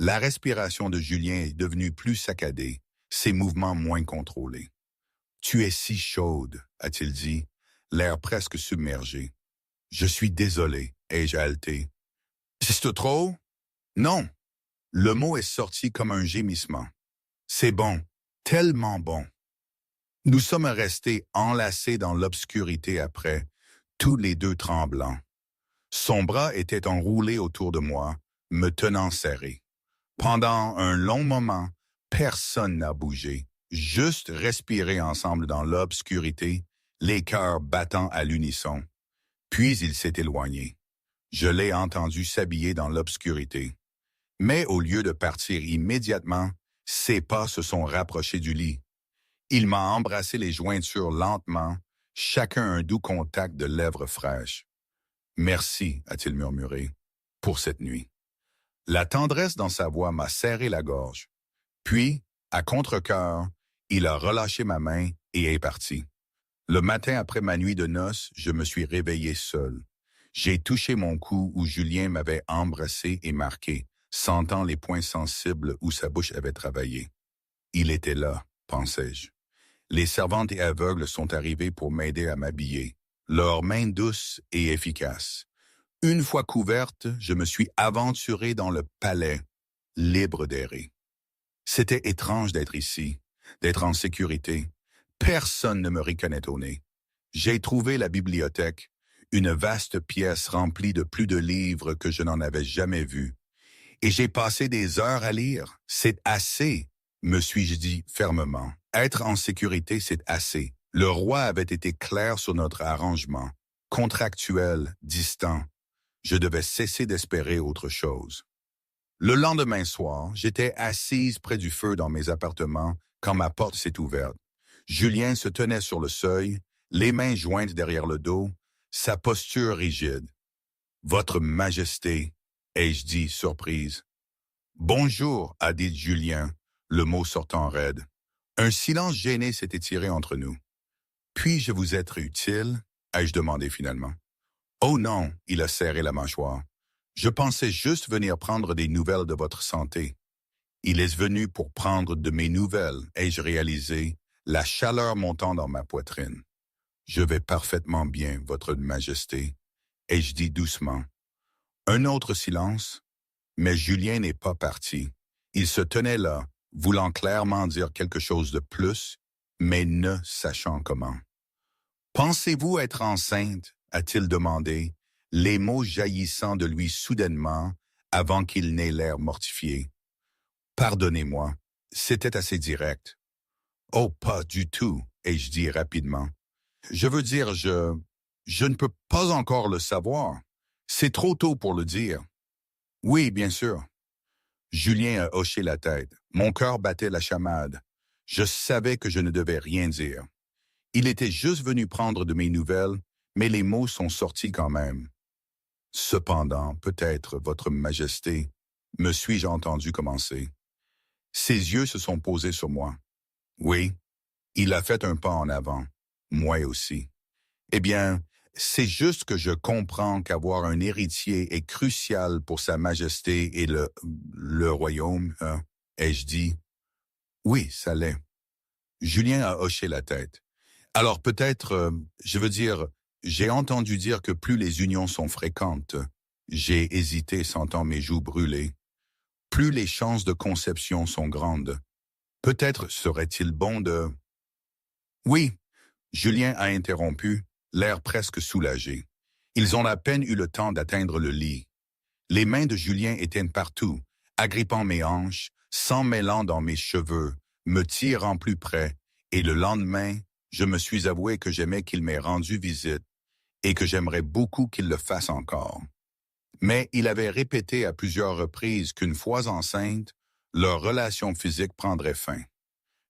La respiration de Julien est devenue plus saccadée, ses mouvements moins contrôlés. « Tu es si chaude », a-t-il dit, l'air presque submergé. « Je suis désolé », ai-je haleté. « C'est trop ?» ?»« Non. » Le mot est sorti comme un gémissement. « C'est bon, tellement bon. » Nous sommes restés enlacés dans l'obscurité après, tous les deux tremblants. Son bras était enroulé autour de moi, me tenant serré. Pendant un long moment, personne n'a bougé, juste respirer ensemble dans l'obscurité, les cœurs battant à l'unisson. Puis il s'est éloigné. Je l'ai entendu s'habiller dans l'obscurité. Mais au lieu de partir immédiatement, ses pas se sont rapprochés du lit. Il m'a embrassé les jointures lentement, chacun un doux contact de lèvres fraîches. « Merci », a-t-il murmuré, « pour cette nuit. » La tendresse dans sa voix m'a serré la gorge. Puis, à contre-cœur, il a relâché ma main et est parti. Le matin après ma nuit de noces, je me suis réveillé seul. J'ai touché mon cou où Julien m'avait embrassé et marqué, sentant les points sensibles où sa bouche avait travaillé. Il était là, pensais-je. Les servantes et aveugles sont arrivées pour m'aider à m'habiller, leurs mains douces et efficaces. Une fois couverte, je me suis aventuré dans le palais, libre d'errer. C'était étrange d'être ici, d'être en sécurité. Personne ne me ricanait au nez. J'ai trouvé la bibliothèque, une vaste pièce remplie de plus de livres que je n'en avais jamais vus. Et j'ai passé des heures à lire. C'est assez, me suis-je dit fermement. Être en sécurité, c'est assez. Le roi avait été clair sur notre arrangement, contractuel, distant. Je devais cesser d'espérer autre chose. Le lendemain soir, j'étais assise près du feu dans mes appartements quand ma porte s'est ouverte. Julien se tenait sur le seuil, les mains jointes derrière le dos, sa posture rigide. « Votre Majesté », ai-je dit, surprise. « Bonjour », a dit Julien, le mot sortant raide. Un silence gêné s'est étiré entre nous. « Puis-je vous être utile ?» ai-je demandé finalement. « Oh non », il a serré la mâchoire. « Je pensais juste venir prendre des nouvelles de votre santé. » Il est venu pour prendre de mes nouvelles, ai-je réalisé, la chaleur montant dans ma poitrine. « Je vais parfaitement bien, votre Majesté, » ai-je dit doucement. Un autre silence, mais Julien n'est pas parti. Il se tenait là, voulant clairement dire quelque chose de plus, mais ne sachant comment. « Pensez-vous être enceinte ?» a-t-il demandé, les mots jaillissant de lui soudainement avant qu'il n'ait l'air mortifié. « Pardonnez-moi, c'était assez direct. »« Oh, pas du tout, » ai-je dit rapidement. « Je veux dire, je ne peux pas encore le savoir. C'est trop tôt pour le dire. »« Oui, bien sûr. » Julien a hoché la tête. Mon cœur battait la chamade. Je savais que je ne devais rien dire. Il était juste venu prendre de mes nouvelles, mais les mots sont sortis quand même. « Cependant, peut-être, votre Majesté, me suis-je entendu commencer. » Ses yeux se sont posés sur moi. Oui, il a fait un pas en avant. Moi aussi. Eh bien, c'est juste que je comprends qu'avoir un héritier est crucial pour Sa Majesté et le royaume, hein, ai-je dit. Oui, ça l'est. Julien a hoché la tête. Alors peut-être, je veux dire, j'ai entendu dire que plus les unions sont fréquentes, j'ai hésité sentant mes joues brûler, plus les chances de conception sont grandes. Peut-être serait-il bon de... Oui, Julien a interrompu, l'air presque soulagé. Ils ont à peine eu le temps d'atteindre le lit. Les mains de Julien étaient partout, agrippant mes hanches, s'emmêlant dans mes cheveux, me tirant plus près, et le lendemain, je me suis avoué que j'aimais qu'il m'ait rendu visite et que j'aimerais beaucoup qu'il le fasse encore. Mais il avait répété à plusieurs reprises qu'une fois enceinte, leur relation physique prendrait fin.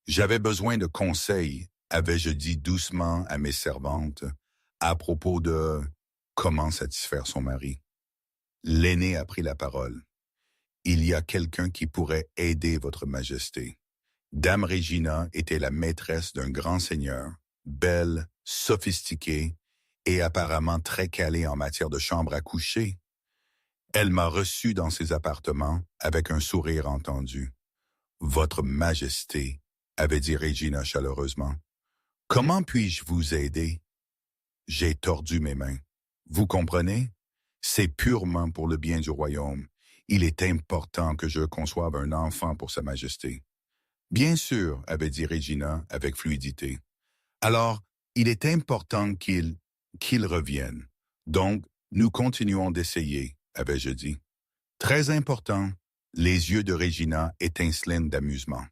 J'avais besoin de conseils, avais-je dit doucement à mes servantes, à propos de comment satisfaire son mari. L'aîné a pris la parole. « Il y a quelqu'un qui pourrait aider votre Majesté. » Dame Regina était la maîtresse d'un grand seigneur, belle, sophistiquée et apparemment très calée en matière de chambre à coucher. Elle m'a reçu dans ses appartements avec un sourire entendu. « Votre Majesté, » avait dit Regina chaleureusement, « comment puis-je vous aider? » J'ai tordu mes mains. Vous comprenez? C'est purement pour le bien du royaume. Il est important que je conçoive un enfant pour Sa Majesté. Bien sûr, avait dit Regina avec fluidité. Alors, il est important qu'il... qu'il revienne. Donc, nous continuons d'essayer, avais-je dit. Très important, les yeux de Regina étincelaient d'amusement.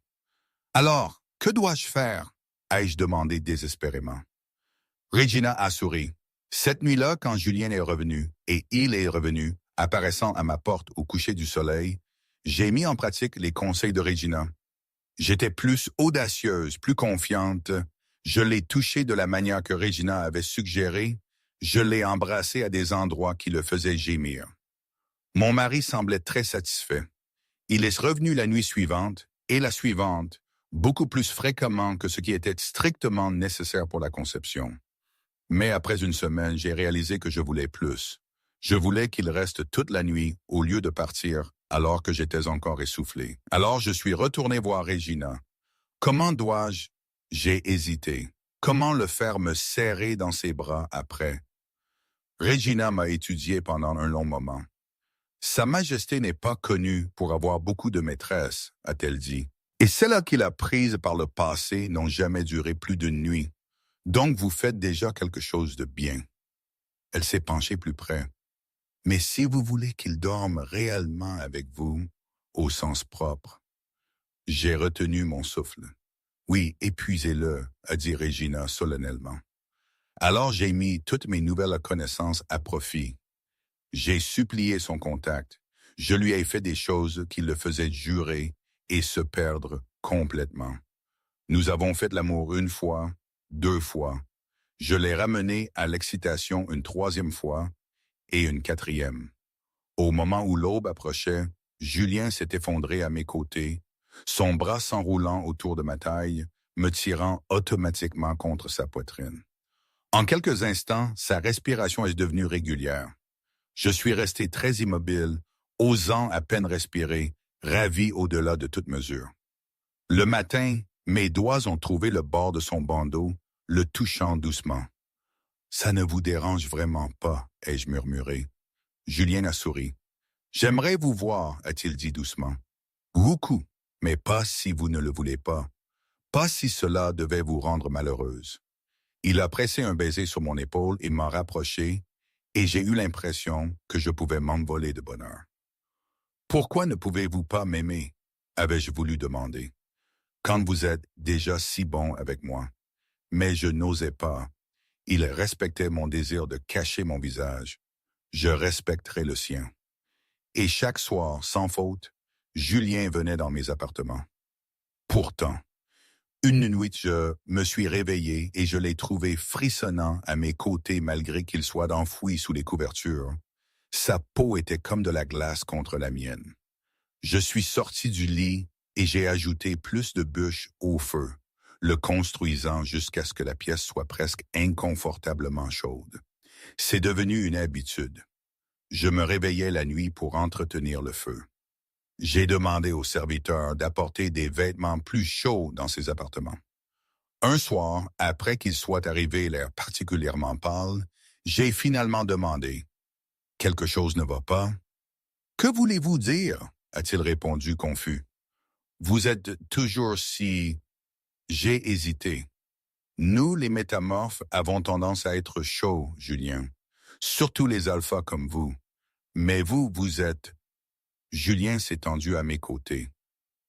Alors, que dois-je faire? Ai-je demandé désespérément. Regina a souri. Cette nuit-là, quand Julien est revenu, et il est revenu, apparaissant à ma porte au coucher du soleil, j'ai mis en pratique les conseils de Regina. J'étais plus audacieuse, plus confiante. Je l'ai touché de la manière que Regina avait suggéré. Je l'ai embrassé à des endroits qui le faisaient gémir. Mon mari semblait très satisfait. Il est revenu la nuit suivante et la suivante, beaucoup plus fréquemment que ce qui était strictement nécessaire pour la conception. Mais après une semaine, j'ai réalisé que je voulais plus. Je voulais qu'il reste toute la nuit au lieu de partir alors que j'étais encore essoufflé. Alors je suis retourné voir Regina. Comment dois-je? J'ai hésité. Comment le faire me serrer dans ses bras après? Regina m'a étudié pendant un long moment. Sa Majesté n'est pas connue pour avoir beaucoup de maîtresses, a-t-elle dit. Et celles qu'il a prises par le passé n'ont jamais duré plus d'une nuit. Donc vous faites déjà quelque chose de bien. Elle s'est penchée plus près. Mais si vous voulez qu'il dorme réellement avec vous, au sens propre. J'ai retenu mon souffle. Oui, épuisez-le, a dit Regina solennellement. Alors j'ai mis toutes mes nouvelles connaissances à profit. J'ai supplié son contact. Je lui ai fait des choses qui le faisaient jurer et se perdre complètement. Nous avons fait l'amour une fois, 2 fois. Je l'ai ramené à l'excitation une 3e fois et une 4e. Au moment où l'aube approchait, Julien s'est effondré à mes côtés, son bras s'enroulant autour de ma taille, me tirant automatiquement contre sa poitrine. En quelques instants, sa respiration est devenue régulière. Je suis resté très immobile, osant à peine respirer, ravi au-delà de toute mesure. Le matin, mes doigts ont trouvé le bord de son bandeau, le touchant doucement. « Ça ne vous dérange vraiment pas, ai-je murmuré. Julien a souri. « J'aimerais vous voir, a-t-il dit doucement. Beaucoup, mais pas si vous ne le voulez pas. Pas si cela devait vous rendre malheureuse. » Il a pressé un baiser sur mon épaule et m'a rapproché, et j'ai eu l'impression que je pouvais m'envoler de bonheur. « Pourquoi ne pouvez-vous pas m'aimer? » avais-je voulu demander. « Quand vous êtes déjà si bon avec moi. » Mais je n'osais pas. Il respectait mon désir de cacher mon visage. Je respecterai le sien. Et chaque soir, sans faute, Julien venait dans mes appartements. Pourtant, une nuit, je me suis réveillé et je l'ai trouvé frissonnant à mes côtés malgré qu'il soit enfoui sous les couvertures. Sa peau était comme de la glace contre la mienne. Je suis sorti du lit et j'ai ajouté plus de bûches au feu, le construisant jusqu'à ce que la pièce soit presque inconfortablement chaude. C'est devenu une habitude. Je me réveillais la nuit pour entretenir le feu. J'ai demandé au serviteur d'apporter des vêtements plus chauds dans ses appartements. Un soir, après qu'il soit arrivé l'air particulièrement pâle, j'ai finalement demandé « Quelque chose ne va pas? »« Que voulez-vous dire? » a-t-il répondu confus. « Vous êtes toujours si... » J'ai hésité. Nous, les métamorphes, avons tendance à être chauds, Julien. Surtout les alphas comme vous. Mais vous, vous êtes... Julien s'est tendu à mes côtés.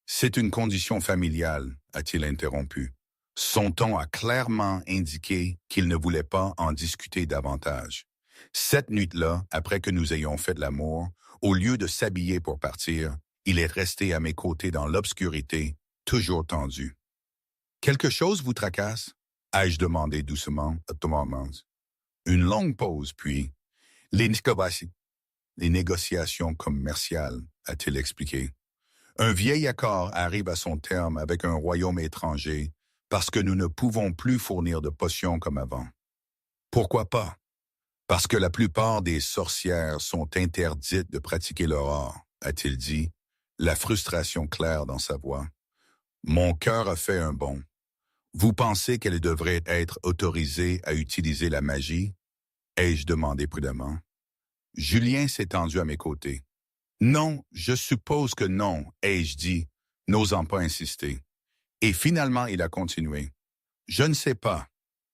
C'est une condition familiale, a-t-il interrompu. Son ton a clairement indiqué qu'il ne voulait pas en discuter davantage. Cette nuit-là, après que nous ayons fait l'amour, au lieu de s'habiller pour partir, il est resté à mes côtés dans l'obscurité, toujours tendu. « Quelque chose vous tracasse? » ai-je demandé doucement à Thomas. Une longue pause, puis « Les négociations commerciales, a-t-il expliqué. Un vieil accord arrive à son terme avec un royaume étranger parce que nous ne pouvons plus fournir de potions comme avant. Pourquoi pas? Parce que la plupart des sorcières sont interdites de pratiquer leur art, a-t-il dit, la frustration claire dans sa voix. Mon cœur a fait un bond. Vous pensez qu'elle devrait être autorisée à utiliser la magie? Ai-je demandé prudemment. Julien s'est tendu à mes côtés. Non, je suppose que non, ai-je dit, n'osant pas insister. Et finalement, il a continué. Je ne sais pas.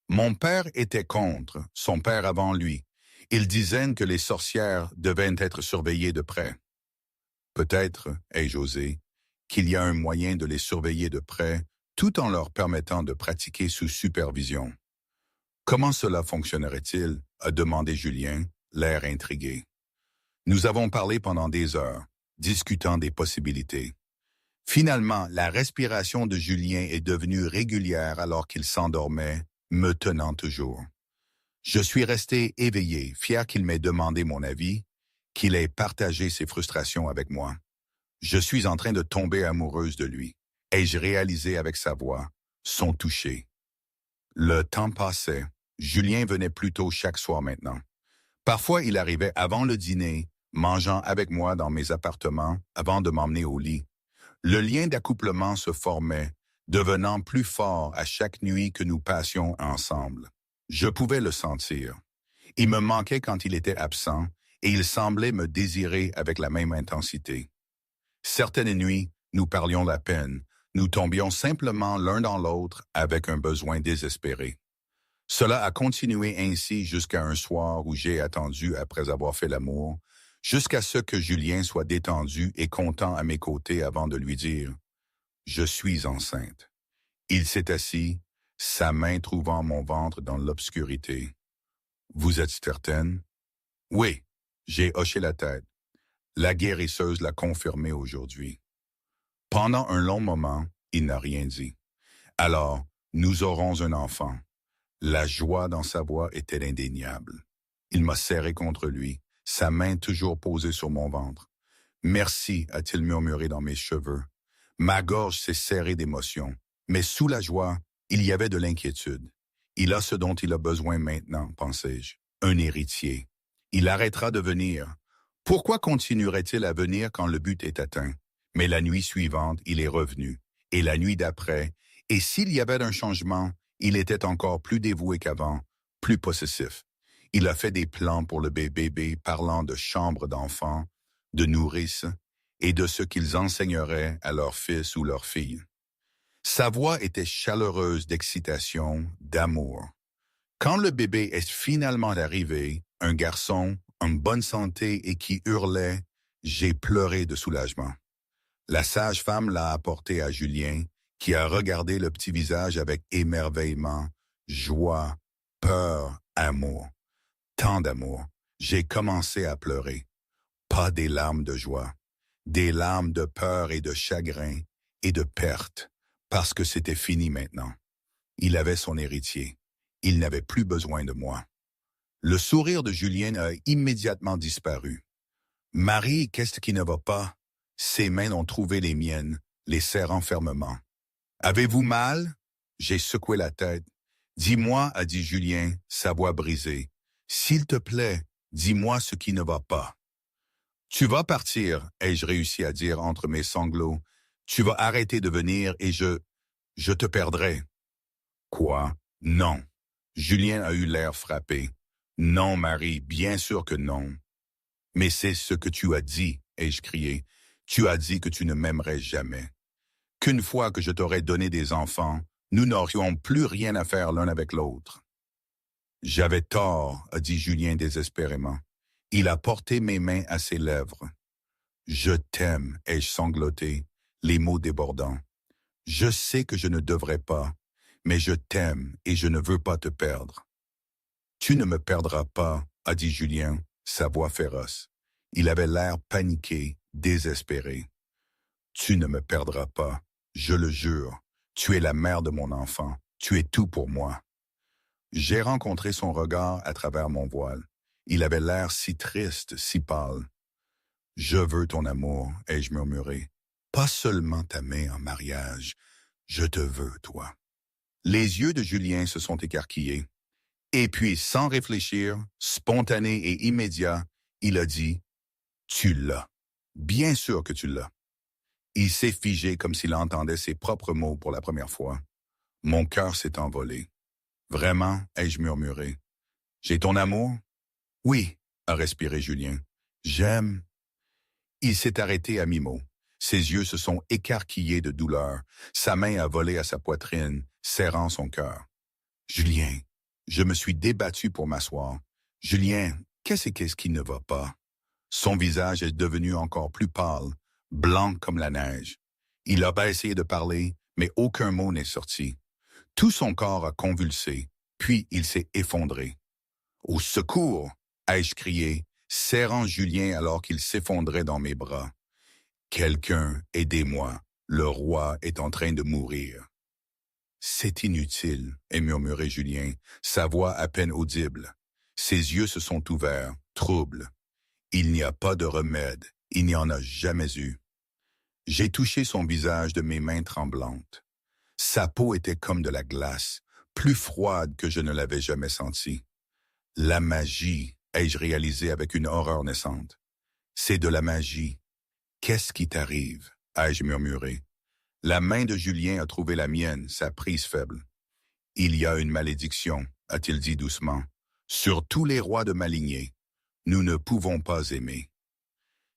Mon père était contre, son père avant lui. Il disait que les sorcières devaient être surveillées de près. Peut-être, ai-je osé, qu'il y a un moyen de les surveiller de près tout en leur permettant de pratiquer sous supervision. Comment cela fonctionnerait-il? A demandé Julien, l'air intrigué. Nous avons parlé pendant des heures, discutant des possibilités. Finalement, la respiration de Julien est devenue régulière alors qu'il s'endormait, me tenant toujours. Je suis resté éveillé, fier qu'il m'ait demandé mon avis, qu'il ait partagé ses frustrations avec moi. Je suis en train de tomber amoureuse de lui. Ai-je réalisé avec sa voix, son toucher. Le temps passait. Julien venait plus tôt chaque soir maintenant. Parfois, il arrivait avant le dîner, mangeant avec moi dans mes appartements avant de m'emmener au lit. Le lien d'accouplement se formait, devenant plus fort à chaque nuit que nous passions ensemble. Je pouvais le sentir. Il me manquait quand il était absent et il semblait me désirer avec la même intensité. Certaines nuits, nous parlions la peine, nous tombions simplement l'un dans l'autre avec un besoin désespéré. Cela a continué ainsi jusqu'à un soir où j'ai attendu après avoir fait l'amour, jusqu'à ce que Julien soit détendu et content à mes côtés avant de lui dire « Je suis enceinte ». Il s'est assis, sa main trouvant mon ventre dans l'obscurité. « Vous êtes certaine? » « Oui. » J'ai hoché la tête. La guérisseuse l'a confirmé aujourd'hui. Pendant un long moment, il n'a rien dit. Alors, nous aurons un enfant. La joie dans sa voix était indéniable. Il m'a serré contre lui, sa main toujours posée sur mon ventre. « Merci » a-t-il murmuré dans mes cheveux. Ma gorge s'est serrée d'émotion, mais sous la joie, il y avait de l'inquiétude. Il a ce dont il a besoin maintenant, pensai-je, un héritier. Il arrêtera de venir. Pourquoi continuerait-il à venir quand le but est atteint? Mais la nuit suivante, il est revenu, et la nuit d'après, et s'il y avait un changement, il était encore plus dévoué qu'avant, plus possessif. Il a fait des plans pour le bébé parlant de chambres d'enfants, de nourrices, et de ce qu'ils enseigneraient à leur fils ou leur fille. Sa voix était chaleureuse d'excitation, d'amour. Quand le bébé est finalement arrivé, un garçon, en bonne santé et qui hurlait, j'ai pleuré de soulagement. La sage-femme l'a apporté à Julien, qui a regardé le petit visage avec émerveillement, joie, peur, amour. Tant d'amour. J'ai commencé à pleurer. Pas des larmes de joie, des larmes de peur et de chagrin et de perte, parce que c'était fini maintenant. Il avait son héritier. Il n'avait plus besoin de moi. Le sourire de Julien a immédiatement disparu. « Marie, qu'est-ce qui ne va pas? » Ses mains ont trouvé les miennes, les serrant fermement. « Avez-vous mal? » J'ai secoué la tête. « Dis-moi, » a dit Julien, sa voix brisée. « S'il te plaît, dis-moi ce qui ne va pas. »« Tu vas partir, » ai-je réussi à dire entre mes sanglots. « Tu vas arrêter de venir et je te perdrai. »« Quoi? Non. » Julien a eu l'air frappé. « Non, Marie, bien sûr que non. »« Mais c'est ce que tu as dit, » ai-je crié. « Tu as dit que tu ne m'aimerais jamais. Qu'une fois que je t'aurais donné des enfants, nous n'aurions plus rien à faire l'un avec l'autre. » J'avais tort, a dit Julien désespérément. Il a porté mes mains à ses lèvres. « Je t'aime, » ai-je sangloté, les mots débordants. « Je sais que je ne devrais pas, mais je t'aime et je ne veux pas te perdre. »« Tu ne me perdras pas, » a dit Julien, sa voix féroce. Il avait l'air paniqué, désespéré. « Tu ne me perdras pas, je le jure. Tu es la mère de mon enfant. Tu es tout pour moi. » J'ai rencontré son regard à travers mon voile. Il avait l'air si triste, si pâle. « Je veux ton amour, » ai-je murmuré. « Pas seulement ta main en mariage. Je te veux, toi. » Les yeux de Julien se sont écarquillés. Et puis, sans réfléchir, spontané et immédiat, il a dit « Tu l'as. Bien sûr que tu l'as. » Il s'est figé comme s'il entendait ses propres mots pour la première fois. Mon cœur s'est envolé. « Vraiment, » ai-je murmuré. « J'ai ton amour? »« Oui, » a respiré Julien. « J'aime. » Il s'est arrêté à mi-mot. Ses yeux se sont écarquillés de douleur. Sa main a volé à sa poitrine, serrant son cœur. « Julien, Je me suis débattu pour m'asseoir. Julien, qu'est-ce qui ne va pas? Son visage est devenu encore plus pâle, blanc comme la neige. Il a pas essayé de parler, mais aucun mot n'est sorti. Tout son corps a convulsé, puis il s'est effondré. Au secours, ai-je crié, serrant Julien alors qu'il s'effondrait dans mes bras. Quelqu'un, aidez-moi, le roi est en train de mourir. C'est inutile, ait murmuré Julien, sa voix à peine audible. Ses yeux se sont ouverts, troubles. Il n'y a pas de remède, il n'y en a jamais eu. J'ai touché son visage de mes mains tremblantes. Sa peau était comme de la glace, plus froide que je ne l'avais jamais sentie. La magie, ai-je réalisé avec une horreur naissante. C'est de la magie. Qu'est-ce qui t'arrive? Ai-je murmuré. La main de Julien a trouvé la mienne, sa prise faible. Il y a une malédiction, a-t-il dit doucement, sur tous les rois de ma lignée. Nous ne pouvons pas aimer.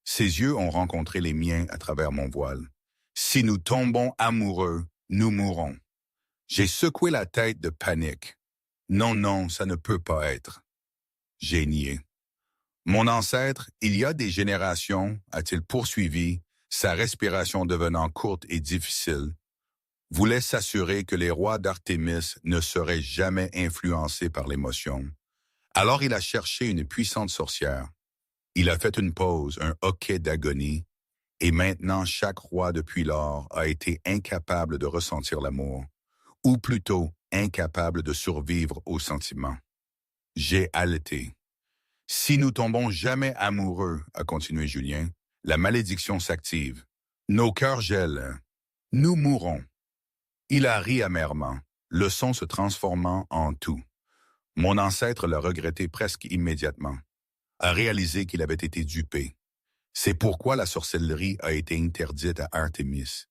Ses yeux ont rencontré les miens à travers mon voile. Si nous tombons amoureux, nous mourrons. J'ai secoué la tête de panique. Non, non, ça ne peut pas être. J'ai nié. Mon ancêtre, il y a des générations, a-t-il poursuivi, sa respiration devenant courte et difficile, voulait s'assurer que les rois d'Artémis ne seraient jamais influencés par l'émotion. Alors il a cherché une puissante sorcière. Il a fait une pause, un hoquet d'agonie, et maintenant chaque roi depuis lors a été incapable de ressentir l'amour, ou plutôt incapable de survivre au sentiment. J'ai haleté. Si nous tombons jamais amoureux, a continué Julien, la malédiction s'active. Nos cœurs gèlent. Nous mourrons. Il a ri amèrement, le son se transformant en tout. Mon ancêtre l'a regretté presque immédiatement, a réalisé qu'il avait été dupé. C'est pourquoi la sorcellerie a été interdite à Artémis.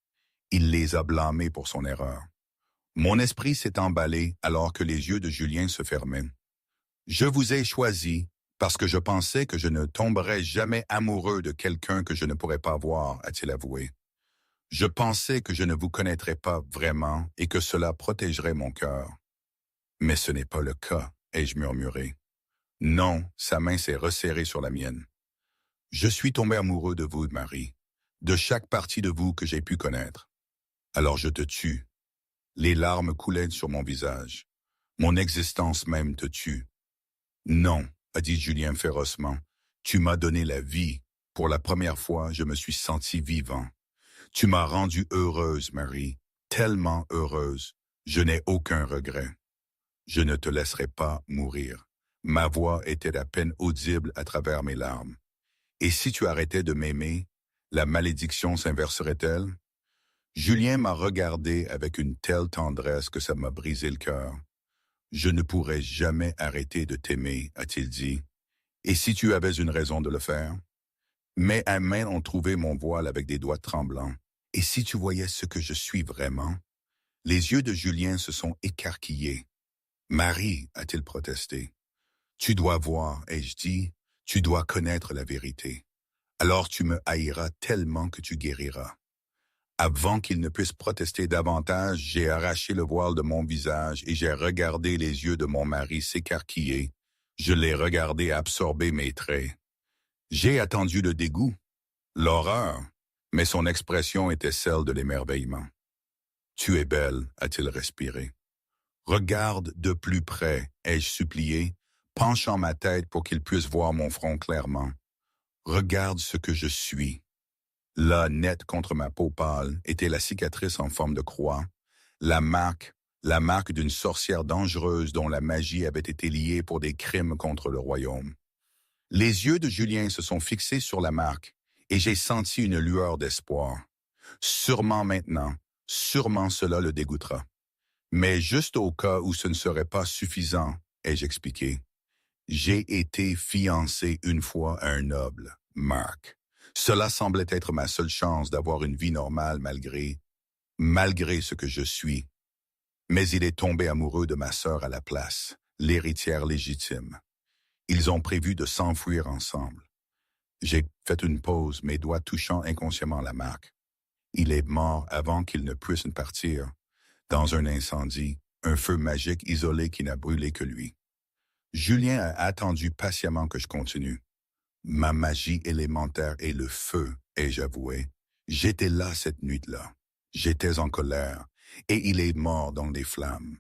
Il les a blâmés pour son erreur. Mon esprit s'est emballé alors que les yeux de Julien se fermaient. Je vous ai choisi parce que je pensais que je ne tomberais jamais amoureux de quelqu'un que je ne pourrais pas voir, a-t-il avoué. Je pensais que je ne vous connaîtrais pas vraiment et que cela protégerait mon cœur. Mais ce n'est pas le cas, ai-je murmuré. Non, sa main s'est resserrée sur la mienne. Je suis tombé amoureux de vous, Marie, de chaque partie de vous que j'ai pu connaître. Alors je te tue. Les larmes coulaient sur mon visage. Mon existence même te tue. Non, a dit Julien férocement. Tu m'as donné la vie. Pour la première fois, je me suis senti vivant. Tu m'as rendue heureuse, Marie, tellement heureuse. Je n'ai aucun regret. Je ne te laisserai pas mourir. Ma voix était à peine audible à travers mes larmes. Et si tu arrêtais de m'aimer, la malédiction s'inverserait-elle? Julien m'a regardé avec une telle tendresse que ça m'a brisé le cœur. Je ne pourrais jamais arrêter de t'aimer, a-t-il dit. Et si tu avais une raison de le faire? Mes mains ont trouvé mon voile avec des doigts tremblants. Et si tu voyais ce que je suis vraiment? Les yeux de Julien se sont écarquillés. Marie, a-t-il protesté. Tu dois voir, ai-je dit, tu dois connaître la vérité. Alors tu me haïras tellement que tu guériras. Avant qu'il ne puisse protester davantage, j'ai arraché le voile de mon visage et j'ai regardé les yeux de mon mari s'écarquiller. Je l'ai regardé absorber mes traits. J'ai attendu le dégoût, l'horreur, mais son expression était celle de l'émerveillement. Tu es belle, a-t-il respiré. Regarde de plus près, ai-je supplié, penchant ma tête pour qu'il puisse voir mon front clairement. Regarde ce que je suis. Là, net contre ma peau pâle, était la cicatrice en forme de croix, la marque d'une sorcière dangereuse dont la magie avait été liée pour des crimes contre le royaume. Les yeux de Julien se sont fixés sur la marque, et j'ai senti une lueur d'espoir. Sûrement maintenant, sûrement cela le dégoûtera. Mais juste au cas où ce ne serait pas suffisant, ai-je expliqué, j'ai été fiancé une fois à un noble, Mark. Cela semblait être ma seule chance d'avoir une vie normale malgré ce que je suis. Mais il est tombé amoureux de ma sœur à la place, l'héritière légitime. Ils ont prévu de s'enfuir ensemble. J'ai fait une pause, mes doigts touchant inconsciemment la marque. Il est mort avant qu'il ne puisse partir, dans un incendie, un feu magique isolé qui n'a brûlé que lui. Julien a attendu patiemment que je continue. Ma magie élémentaire est le feu, ai-je avoué. J'étais là cette nuit-là. J'étais en colère, et il est mort dans les flammes.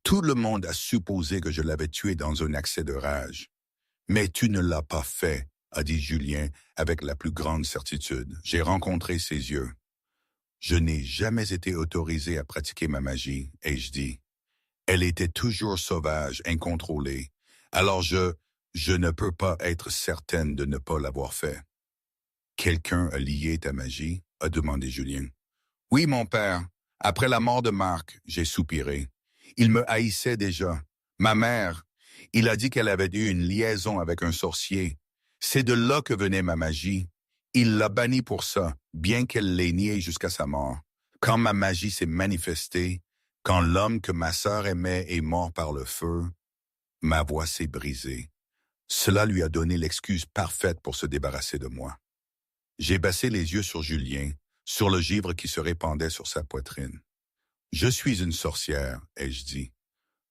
Tout le monde a supposé que je l'avais tué dans un accès de rage. Mais tu ne l'as pas fait, a dit Julien avec la plus grande certitude. J'ai rencontré ses yeux. Je n'ai jamais été autorisé à pratiquer ma magie, ai-je dit. Elle était toujours sauvage, incontrôlée. Alors je ne peux pas être certaine de ne pas l'avoir fait. Quelqu'un a lié ta magie? A demandé Julien. Oui, mon père. Après la mort de Marc, j'ai soupiré. Il me haïssait déjà. Ma mère, il a dit qu'elle avait eu une liaison avec un sorcier. C'est de là que venait ma magie. Il l'a bannie pour ça, bien qu'elle l'ait nié jusqu'à sa mort. Quand ma magie s'est manifestée, quand l'homme que ma sœur aimait est mort par le feu, ma voix s'est brisée. Cela lui a donné l'excuse parfaite pour se débarrasser de moi. J'ai baissé les yeux sur Julien, sur le givre qui se répandait sur sa poitrine. Je suis une sorcière, ai-je dit,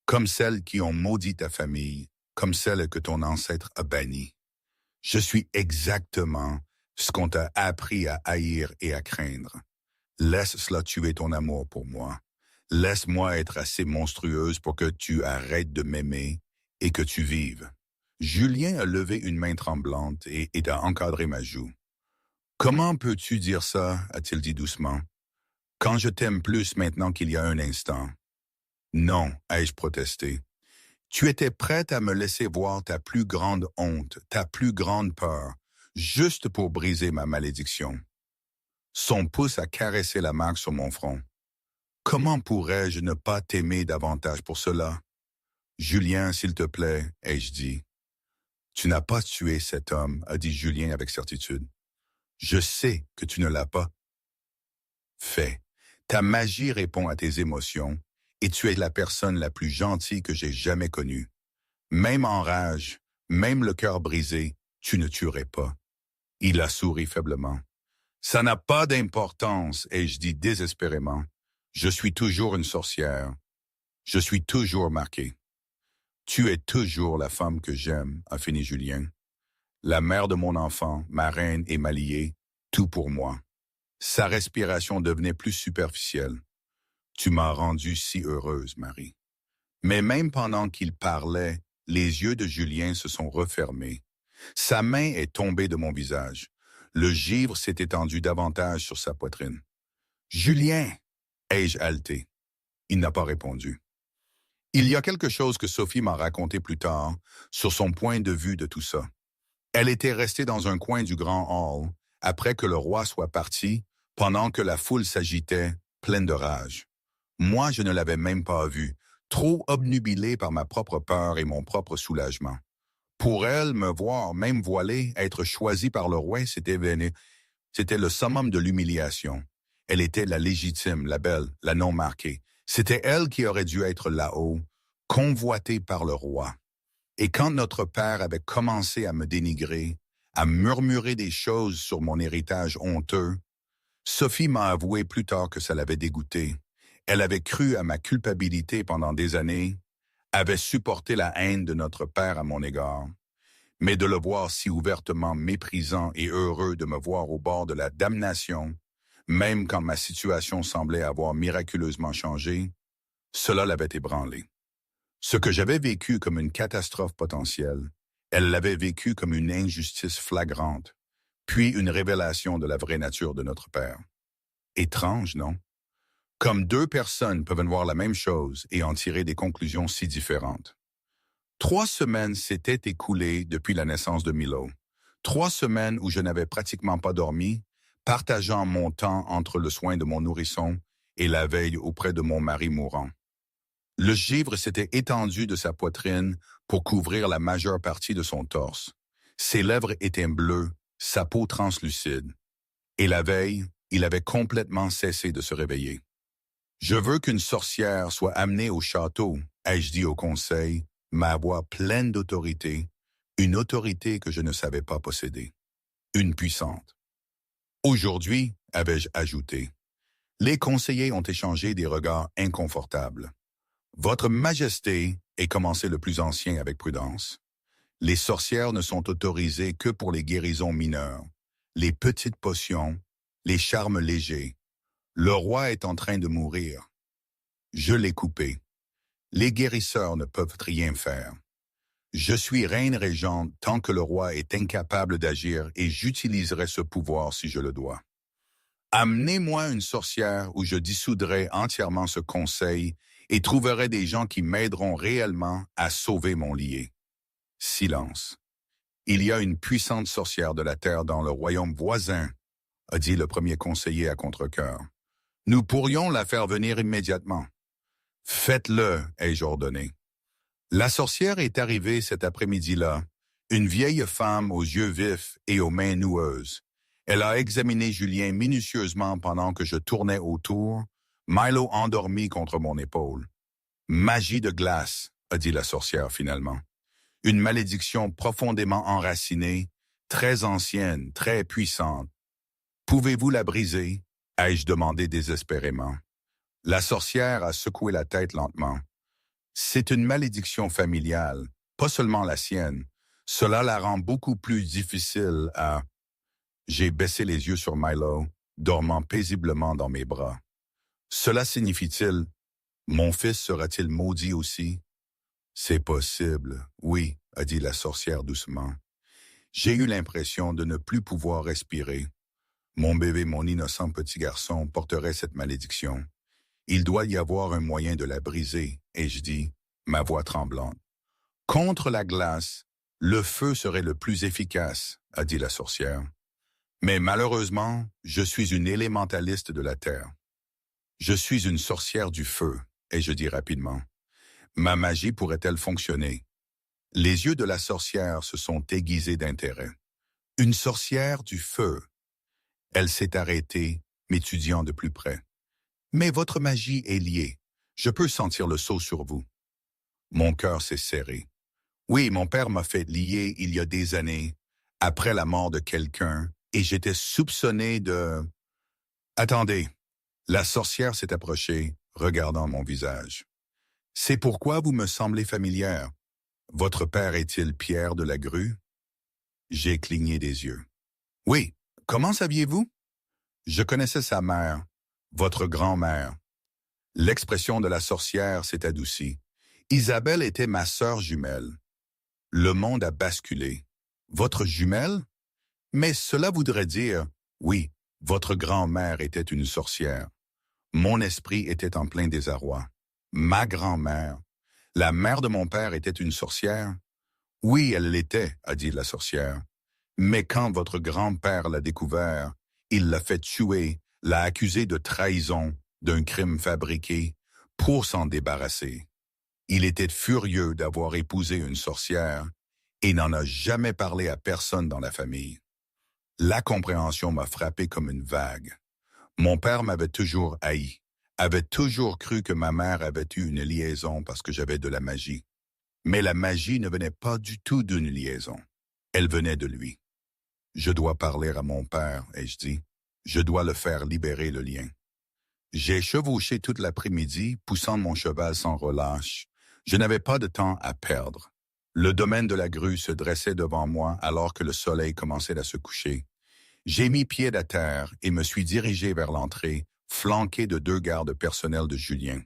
comme celles qui ont maudit ta famille, comme celles que ton ancêtre a bannies. Je suis exactement ce qu'on t'a appris à haïr et à craindre. Laisse cela tuer ton amour pour moi. Laisse-moi être assez monstrueuse pour que tu arrêtes de m'aimer et que tu vives. Julien a levé une main tremblante et a encadré ma joue. Comment peux-tu dire ça, a-t-il dit doucement, quand je t'aime plus maintenant qu'il y a un instant? Non, ai-je protesté. Tu étais prête à me laisser voir ta plus grande honte, ta plus grande peur, juste pour briser ma malédiction. Son pouce a caressé la marque sur mon front. Comment pourrais-je ne pas t'aimer davantage pour cela? Julien, s'il te plaît, ai-je dit. Tu n'as pas tué cet homme, a dit Julien avec certitude. Je sais que tu ne l'as pas fait. Ta magie répond à tes émotions et tu es la personne la plus gentille que j'ai jamais connue. Même en rage, même le cœur brisé, tu ne tuerais pas. Il a souri faiblement. Ça n'a pas d'importance, ai-je dit désespérément. Je suis toujours une sorcière. Je suis toujours marqué. Tu es toujours la femme que j'aime, a fini Julien. La mère de mon enfant, ma reine et ma liée, tout pour moi. Sa respiration devenait plus superficielle. Tu m'as rendue si heureuse, Marie. Mais même pendant qu'il parlait, les yeux de Julien se sont refermés. Sa main est tombée de mon visage. Le givre s'est étendu davantage sur sa poitrine. « Julien !» ai-je haleté. Il n'a pas répondu. Il y a quelque chose que Sophie m'a raconté plus tard sur son point de vue de tout ça. Elle était restée dans un coin du grand hall après que le roi soit parti, pendant que la foule s'agitait, pleine de rage. Moi, je ne l'avais même pas vue, trop obnubilée par ma propre peur et mon propre soulagement. Pour elle, me voir, même voilée, être choisie par le roi, c'était le summum de l'humiliation. Elle était la légitime, la belle, la non marquée. C'était elle qui aurait dû être là-haut, convoitée par le roi. Et quand notre père avait commencé à me dénigrer, à murmurer des choses sur mon héritage honteux, Sophie m'a avoué plus tard que ça l'avait dégoûtée. Elle avait cru à ma culpabilité pendant des années, avait supporté la haine de notre père à mon égard. Mais de le voir si ouvertement méprisant et heureux de me voir au bord de la damnation, même quand ma situation semblait avoir miraculeusement changé, cela l'avait ébranlé. Ce que j'avais vécu comme une catastrophe potentielle, elle l'avait vécu comme une injustice flagrante, puis une révélation de la vraie nature de notre Père. Étrange, non? Comme deux personnes peuvent voir la même chose et en tirer des conclusions si différentes. 3 semaines s'étaient écoulées depuis la naissance de Milo. 3 semaines où je n'avais pratiquement pas dormi, partageant mon temps entre le soin de mon nourrisson et la veille auprès de mon mari mourant. Le givre s'était étendu de sa poitrine pour couvrir la majeure partie de son torse. Ses lèvres étaient bleues, sa peau translucide. Et la veille, il avait complètement cessé de se réveiller. Je veux qu'une sorcière soit amenée au château, ai-je dit au conseil, ma voix pleine d'autorité, une autorité que je ne savais pas posséder. Une puissante. Aujourd'hui, avais-je ajouté, les conseillers ont échangé des regards inconfortables. Votre Majesté, et commencé le plus ancien avec prudence, les sorcières ne sont autorisées que pour les guérisons mineures, les petites potions, les charmes légers. Le roi est en train de mourir. Je l'ai coupé. Les guérisseurs ne peuvent rien faire. Je suis reine régente tant que le roi est incapable d'agir et j'utiliserai ce pouvoir si je le dois. Amenez-moi une sorcière où je dissoudrai entièrement ce conseil et trouverai des gens qui m'aideront réellement à sauver mon lié. Silence. Il y a une puissante sorcière de la terre dans le royaume voisin, a dit le premier conseiller à contre-cœur. Nous pourrions la faire venir immédiatement. Faites-le, ai-je ordonné. La sorcière est arrivée cet après-midi-là, une vieille femme aux yeux vifs et aux mains noueuses. Elle a examiné Julien minutieusement pendant que je tournais autour, Milo endormi contre mon épaule. Magie de glace, a dit la sorcière finalement. Une malédiction profondément enracinée, très ancienne, très puissante. Pouvez-vous la briser? Ai-je demandé désespérément. La sorcière a secoué la tête lentement. C'est une malédiction familiale, pas seulement la sienne. Cela la rend beaucoup plus difficile à... J'ai baissé les yeux sur Milo, dormant paisiblement dans mes bras. Cela signifie-t-il, mon fils sera-t-il maudit aussi? C'est possible, oui, a dit la sorcière doucement. J'ai eu l'impression de ne plus pouvoir respirer. Mon bébé, mon innocent petit garçon, porterait cette malédiction. Il doit y avoir un moyen de la briser, ai-je dit, ma voix tremblante. Contre la glace, le feu serait le plus efficace, a dit la sorcière. Mais malheureusement, je suis une élémentaliste de la terre. Je suis une sorcière du feu, ai-je dit rapidement. Ma magie pourrait-elle fonctionner? Les yeux de la sorcière se sont aiguisés d'intérêt. Une sorcière du feu. Elle s'est arrêtée, m'étudiant de plus près. Mais votre magie est liée. Je peux sentir le sceau sur vous. Mon cœur s'est serré. Oui, mon père m'a fait lier il y a des années, après la mort de quelqu'un, et j'étais soupçonné de... Attendez, la sorcière s'est approchée, regardant mon visage. C'est pourquoi vous me semblez familière. Votre père est-il Pierre de la Grue? J'ai cligné des yeux. Oui, comment saviez-vous? Je connaissais sa mère, votre grand-mère. L'expression de la sorcière s'est adoucie. Isabelle était ma sœur jumelle. Le monde a basculé. Votre jumelle? Mais cela voudrait dire, oui, votre grand-mère était une sorcière. Mon esprit était en plein désarroi. Ma grand-mère, la mère de mon père était une sorcière? Oui, elle l'était, a dit la sorcière. Mais quand votre grand-père l'a découvert, il l'a fait tuer, l'a accusé de trahison, d'un crime fabriqué, pour s'en débarrasser. Il était furieux d'avoir épousé une sorcière et n'en a jamais parlé à personne dans la famille. La compréhension m'a frappé comme une vague. Mon père m'avait toujours haï, avait toujours cru que ma mère avait eu une liaison parce que j'avais de la magie. Mais la magie ne venait pas du tout d'une liaison. Elle venait de lui. Je dois parler à mon père, ai-je dit. Je dois le faire libérer le lien. J'ai chevauché toute l'après-midi, poussant mon cheval sans relâche. Je n'avais pas de temps à perdre. Le domaine de la grue se dressait devant moi alors que le soleil commençait à se coucher. J'ai mis pied à terre et me suis dirigé vers l'entrée, flanqué de 2 gardes personnels de Julien.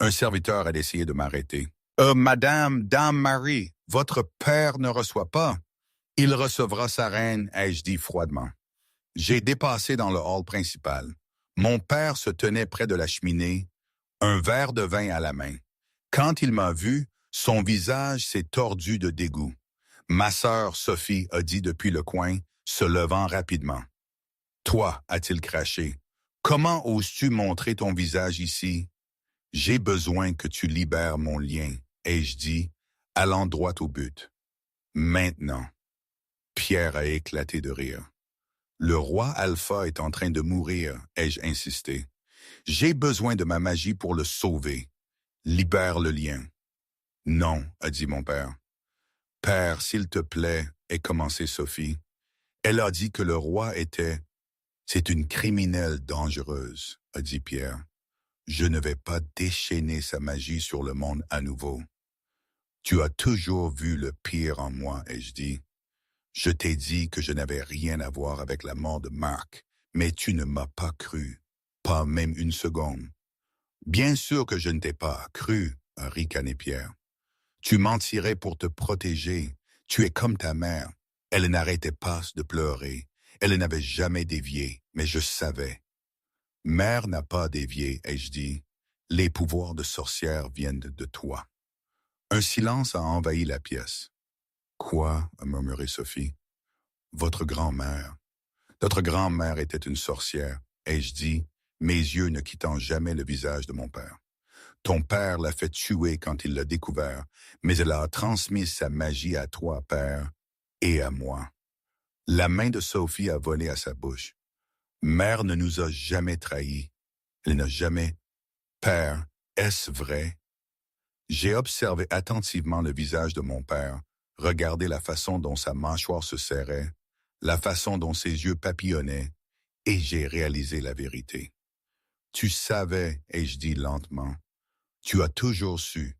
Un serviteur a essayé de m'arrêter. Madame, Dame Marie, votre père ne reçoit pas. Il recevra sa reine, ai-je dit froidement. J'ai dépassé dans le hall principal. Mon père se tenait près de la cheminée, un verre de vin à la main. Quand il m'a vu, son visage s'est tordu de dégoût. Ma sœur Sophie a dit depuis le coin, se levant rapidement. Toi, a-t-il craché, comment oses-tu montrer ton visage ici? J'ai besoin que tu libères mon lien, ai-je dit, allant droit au but. Maintenant. Pierre a éclaté de rire. Le roi Alpha est en train de mourir, ai-je insisté. J'ai besoin de ma magie pour le sauver. Libère le lien. Non, a dit mon père. Père, s'il te plaît, a commencé Sophie. Elle a dit que le roi était... C'est une criminelle dangereuse, a dit Pierre. Je ne vais pas déchaîner sa magie sur le monde à nouveau. Tu as toujours vu le pire en moi, ai-je dit. Je t'ai dit que je n'avais rien à voir avec la mort de Marc, mais tu ne m'as pas cru, pas même une seconde. Bien sûr que je ne t'ai pas cru, a ricané Pierre. Tu mentirais pour te protéger. Tu es comme ta mère. Elle n'arrêtait pas de pleurer. Elle n'avait jamais dévié, mais je savais. Mère n'a pas dévié, ai-je dit. Les pouvoirs de sorcière viennent de toi. Un silence a envahi la pièce. Quoi, a murmuré Sophie. Votre grand-mère. Notre grand-mère était une sorcière, ai-je dit, mes yeux ne quittant jamais le visage de mon père. Ton père l'a fait tuer quand il l'a découvert, mais elle a transmis sa magie à toi, père, et à moi. La main de Sophie a volé à sa bouche. Mère ne nous a jamais trahis. Elle n'a jamais... Père, est-ce vrai? J'ai observé attentivement le visage de mon père, regardé la façon dont sa mâchoire se serrait, la façon dont ses yeux papillonnaient, et j'ai réalisé la vérité. Tu savais, ai-je dit lentement. Tu as toujours su.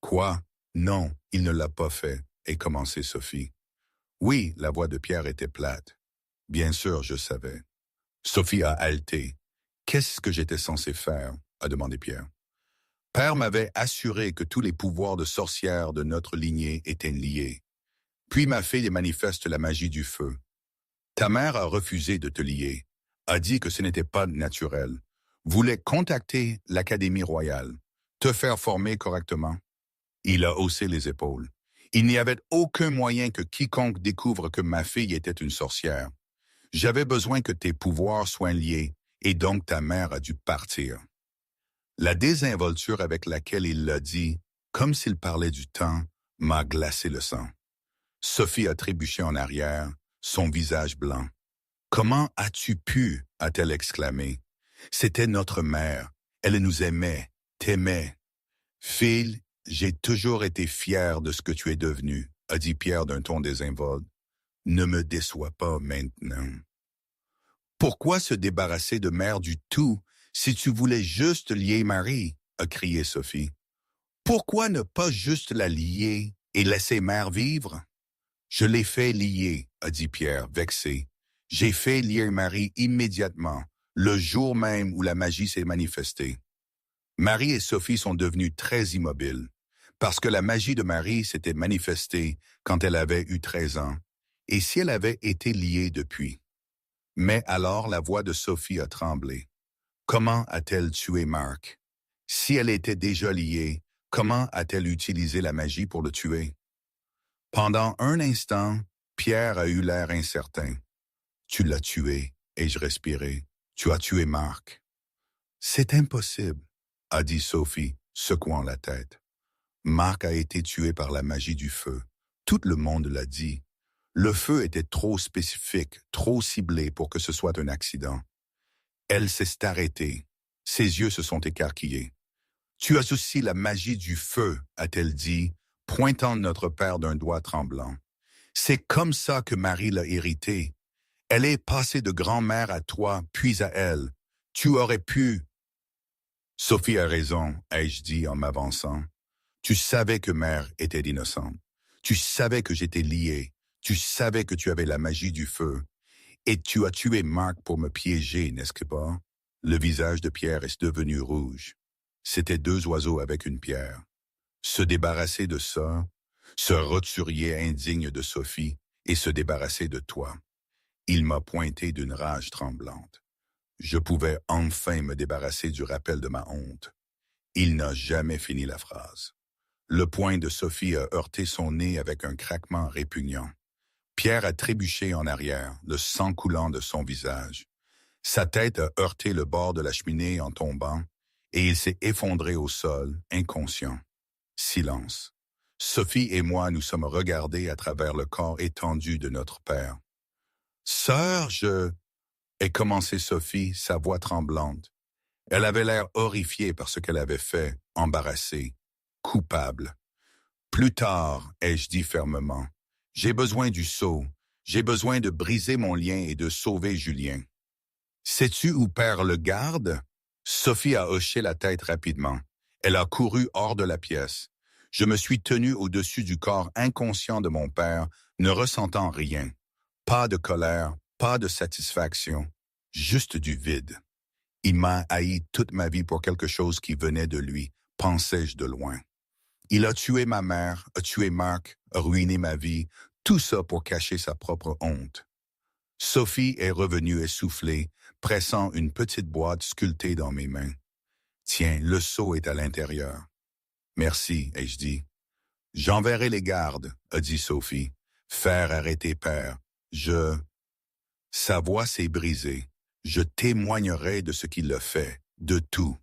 Quoi? Non, il ne l'a pas fait, et commençait Sophie. Oui, la voix de Pierre était plate. Bien sûr, je savais. Sophie a haleté. Qu'est-ce que j'étais censé faire? A demandé Pierre. Père m'avait assuré que tous les pouvoirs de sorcière de notre lignée étaient liés. Puis m'a fait des manifestes la magie du feu. Ta mère a refusé de te lier, a dit que ce n'était pas naturel, voulait contacter l'Académie royale, te faire former correctement. Il a haussé les épaules. Il n'y avait aucun moyen que quiconque découvre que ma fille était une sorcière. J'avais besoin que tes pouvoirs soient liés, et donc ta mère a dû partir. La désinvolture avec laquelle il l'a dit, comme s'il parlait du temps, m'a glacé le sang. Sophie a trébuché en arrière, son visage blanc. « Comment as-tu pu » a-t-elle exclamé. « C'était notre mère. Elle nous aimait, t'aimait. »« Phil, j'ai toujours été fier de ce que tu es devenu, » a dit Pierre d'un ton désinvolte. « Ne me déçois pas maintenant. » Pourquoi se débarrasser de mère du tout si tu voulais juste lier Marie, a crié Sophie. Pourquoi ne pas juste la lier et laisser mère vivre? Je l'ai fait lier, a dit Pierre, vexé. J'ai fait lier Marie immédiatement, le jour même où la magie s'est manifestée. Marie et Sophie sont devenues très immobiles, parce que la magie de Marie s'était manifestée quand elle avait eu 13 ans, et si elle avait été liée depuis. Mais alors la voix de Sophie a tremblé. Comment a-t-elle tué Marc? Si elle était déjà liée, comment a-t-elle utilisé la magie pour le tuer? Pendant un instant, Pierre a eu l'air incertain. Tu l'as tué, ai-je respiré. Tu as tué Marc. C'est impossible, a dit Sophie, secouant la tête. Marc a été tué par la magie du feu. Tout le monde l'a dit. Le feu était trop spécifique, trop ciblé pour que ce soit un accident. Elle s'est arrêtée. Ses yeux se sont écarquillés. Tu as aussi la magie du feu, a-t-elle dit, pointant notre père d'un doigt tremblant. C'est comme ça que Marie l'a hérité. Elle est passée de grand-mère à toi, puis à elle. Tu aurais pu... Sophie a raison, ai-je dit en m'avançant. Tu savais que mère était innocente. Tu savais que j'étais lié. Tu savais que tu avais la magie du feu. Et tu as tué Marc pour me piéger, n'est-ce pas? Le visage de Pierre est devenu rouge. C'étaient 2 oiseaux avec une pierre. Se débarrasser de ça, se roturier indigne de Sophie et se débarrasser de toi. Il m'a pointé d'une rage tremblante. Je pouvais enfin me débarrasser du rappel de ma honte. Il n'a jamais fini la phrase. Le poing de Sophie a heurté son nez avec un craquement répugnant. Pierre a trébuché en arrière, le sang coulant de son visage. Sa tête a heurté le bord de la cheminée en tombant, et il s'est effondré au sol, inconscient. Silence. Sophie et moi nous sommes regardés à travers le corps étendu de notre père. « Sœur, je... » ait commencé Sophie, sa voix tremblante. Elle avait l'air horrifiée par ce qu'elle avait fait, embarrassée, coupable. « Plus tard, ai-je dit fermement, j'ai besoin du sceau, j'ai besoin de briser mon lien et de sauver Julien. »« Sais-tu où père le garde? » Sophie a hoché la tête rapidement. Elle a couru hors de la pièce. Je me suis tenu au-dessus du corps inconscient de mon père, ne ressentant rien. Pas de colère, pas de satisfaction, juste du vide. Il m'a haï toute ma vie pour quelque chose qui venait de lui, pensais-je de loin. Il a tué ma mère, a tué Marc, a ruiné ma vie, tout ça pour cacher sa propre honte. Sophie est revenue essoufflée, pressant une petite boîte sculptée dans mes mains. Tiens, le seau est à l'intérieur. Merci, ai-je dit. J'enverrai les gardes, a dit Sophie. Faire arrêter père. Sa voix s'est brisée. Je témoignerai de ce qu'il a fait, de tout.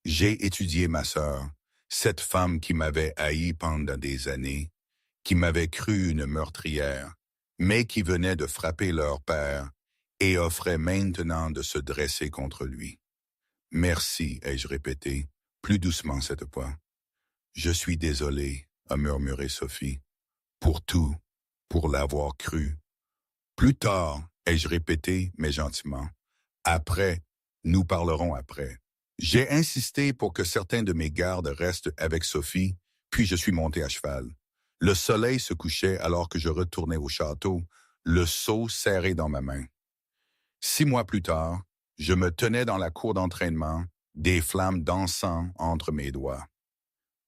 J'ai étudié ma sœur, cette femme qui m'avait haï pendant des années, qui m'avait cru une meurtrière, mais qui venait de frapper leur père et offrait maintenant de se dresser contre lui. Merci, ai-je répété, plus doucement cette fois. Je suis désolé, a murmuré Sophie, pour tout, pour l'avoir cru. Plus tard, ai-je répété, mais gentiment. Après, nous parlerons après. J'ai insisté pour que certains de mes gardes restent avec Sophie, puis je suis monté à cheval. Le soleil se couchait alors que je retournais au château, le seau serré dans ma main. 6 mois plus tard, je me tenais dans la cour d'entraînement, des flammes dansant entre mes doigts.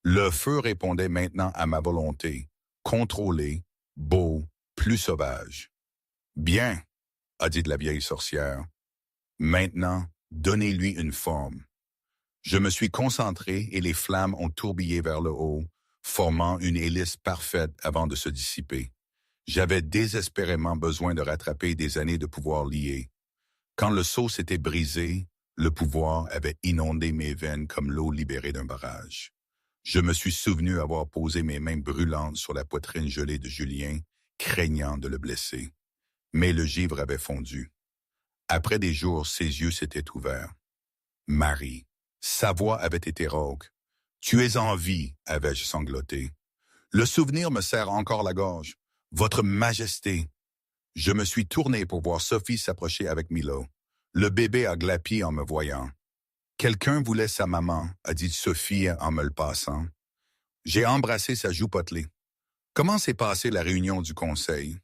Le feu répondait maintenant à ma volonté, contrôlé, beau, plus sauvage. « Bien, » a dit la vieille sorcière. « Maintenant, donnez-lui une forme. » Je me suis concentré et les flammes ont tourbillé vers le haut, formant une hélice parfaite avant de se dissiper. J'avais désespérément besoin de rattraper des années de pouvoir lié. Quand le seau s'était brisé, le pouvoir avait inondé mes veines comme l'eau libérée d'un barrage. Je me suis souvenu avoir posé mes mains brûlantes sur la poitrine gelée de Julien, craignant de le blesser. Mais le givre avait fondu. Après des jours, ses yeux s'étaient ouverts. « Marie !» Sa voix avait été rauque. « Tu es en vie !» avais-je sangloté. Le souvenir me serre encore la gorge. « Votre Majesté !» Je me suis tourné pour voir Sophie s'approcher avec Milo. Le bébé a glapi en me voyant. « Quelqu'un voulait sa maman », a dit Sophie en me le passant. J'ai embrassé sa joue potelée. « Comment s'est passée la réunion du conseil ?»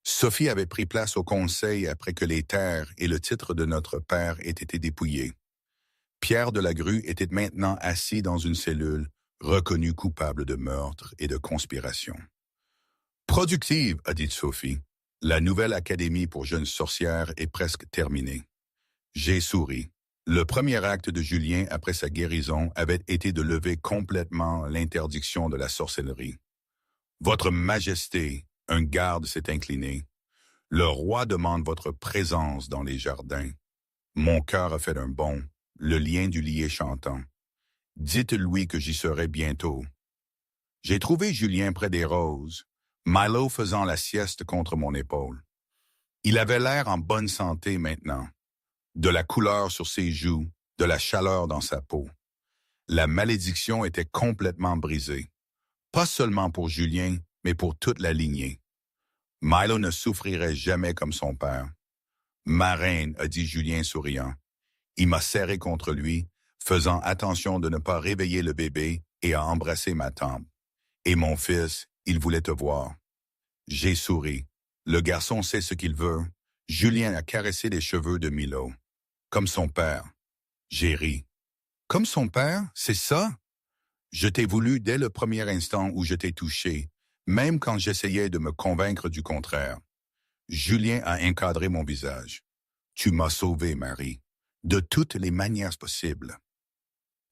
Sophie avait pris place au conseil après que les terres et le titre de notre père aient été dépouillés. Pierre de la Grue était maintenant assis dans une cellule, reconnu coupable de meurtre et de conspiration. « Productive », a dit Sophie. « La nouvelle académie pour jeunes sorcières est presque terminée. » J'ai souri. Le premier acte de Julien après sa guérison avait été de lever complètement l'interdiction de la sorcellerie. « Votre Majesté », un garde s'est incliné. « Le roi demande votre présence dans les jardins. » Mon cœur a fait un bond, le lien du lié chantant. « Dites-lui que j'y serai bientôt. » J'ai trouvé Julien près des roses, Milo faisant la sieste contre mon épaule. Il avait l'air en bonne santé maintenant. De la couleur sur ses joues, de la chaleur dans sa peau. La malédiction était complètement brisée. Pas seulement pour Julien, mais pour toute la lignée. Milo ne souffrirait jamais comme son père. « Ma reine », a dit Julien souriant. Il m'a serré contre lui, faisant attention de ne pas réveiller le bébé et a embrassé ma tempe. « Et mon fils, il voulait te voir. » J'ai souri. Le garçon sait ce qu'il veut. Julien a caressé les cheveux de Milo. Comme son père. J'ai ri. Comme son père, c'est ça? Je t'ai voulu dès le premier instant où je t'ai touché, même quand j'essayais de me convaincre du contraire. Julien a encadré mon visage. Tu m'as sauvé, Marie, de toutes les manières possibles.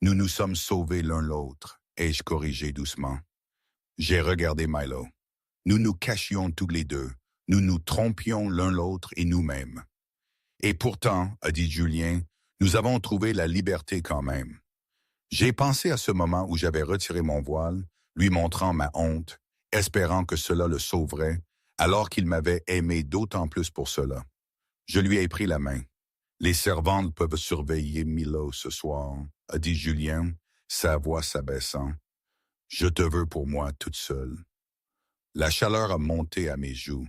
Nous nous sommes sauvés l'un l'autre, ai-je corrigé doucement. J'ai regardé Milo. Nous nous cachions tous les deux. Nous nous trompions l'un l'autre et nous-mêmes. Et pourtant, a dit Julien, nous avons trouvé la liberté quand même. J'ai pensé à ce moment où j'avais retiré mon voile, lui montrant ma honte, espérant que cela le sauverait, alors qu'il m'avait aimé d'autant plus pour cela. Je lui ai pris la main. Les servantes peuvent surveiller Milo ce soir, a dit Julien, sa voix s'abaissant. Je te veux pour moi toute seule. La chaleur a monté à mes joues.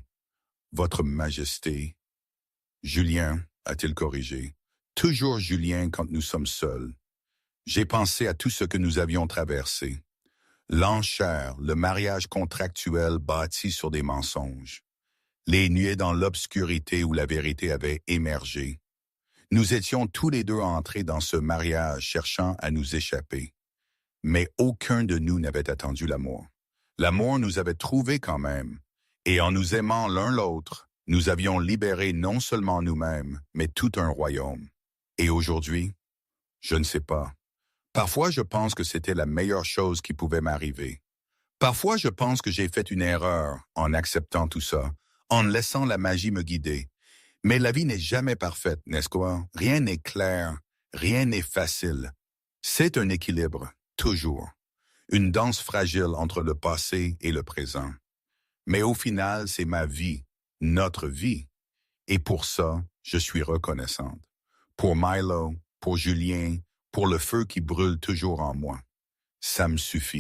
Votre Majesté. Julien, a-t-il corrigé, Toujours Julien quand nous sommes seuls. J'ai pensé à tout ce que nous avions traversé. L'enchère, le mariage contractuel bâti sur des mensonges. Les nuées dans l'obscurité où la vérité avait émergé. Nous étions tous les deux entrés dans ce mariage cherchant à nous échapper. Mais aucun de nous n'avait attendu l'amour. L'amour nous avait trouvés quand même. Et en nous aimant l'un l'autre, nous avions libéré non seulement nous-mêmes, mais tout un royaume. Et aujourd'hui, je ne sais pas. Parfois, je pense que c'était la meilleure chose qui pouvait m'arriver. Parfois, je pense que j'ai fait une erreur en acceptant tout ça, en laissant la magie me guider. Mais la vie n'est jamais parfaite, n'est-ce pas? Rien n'est clair, rien n'est facile. C'est un équilibre, toujours. Une danse fragile entre le passé et le présent. Mais au final, c'est ma vie, notre vie. Et pour ça, je suis reconnaissante. Pour Milo, pour Julien, pour le feu qui brûle toujours en moi. Ça me suffit.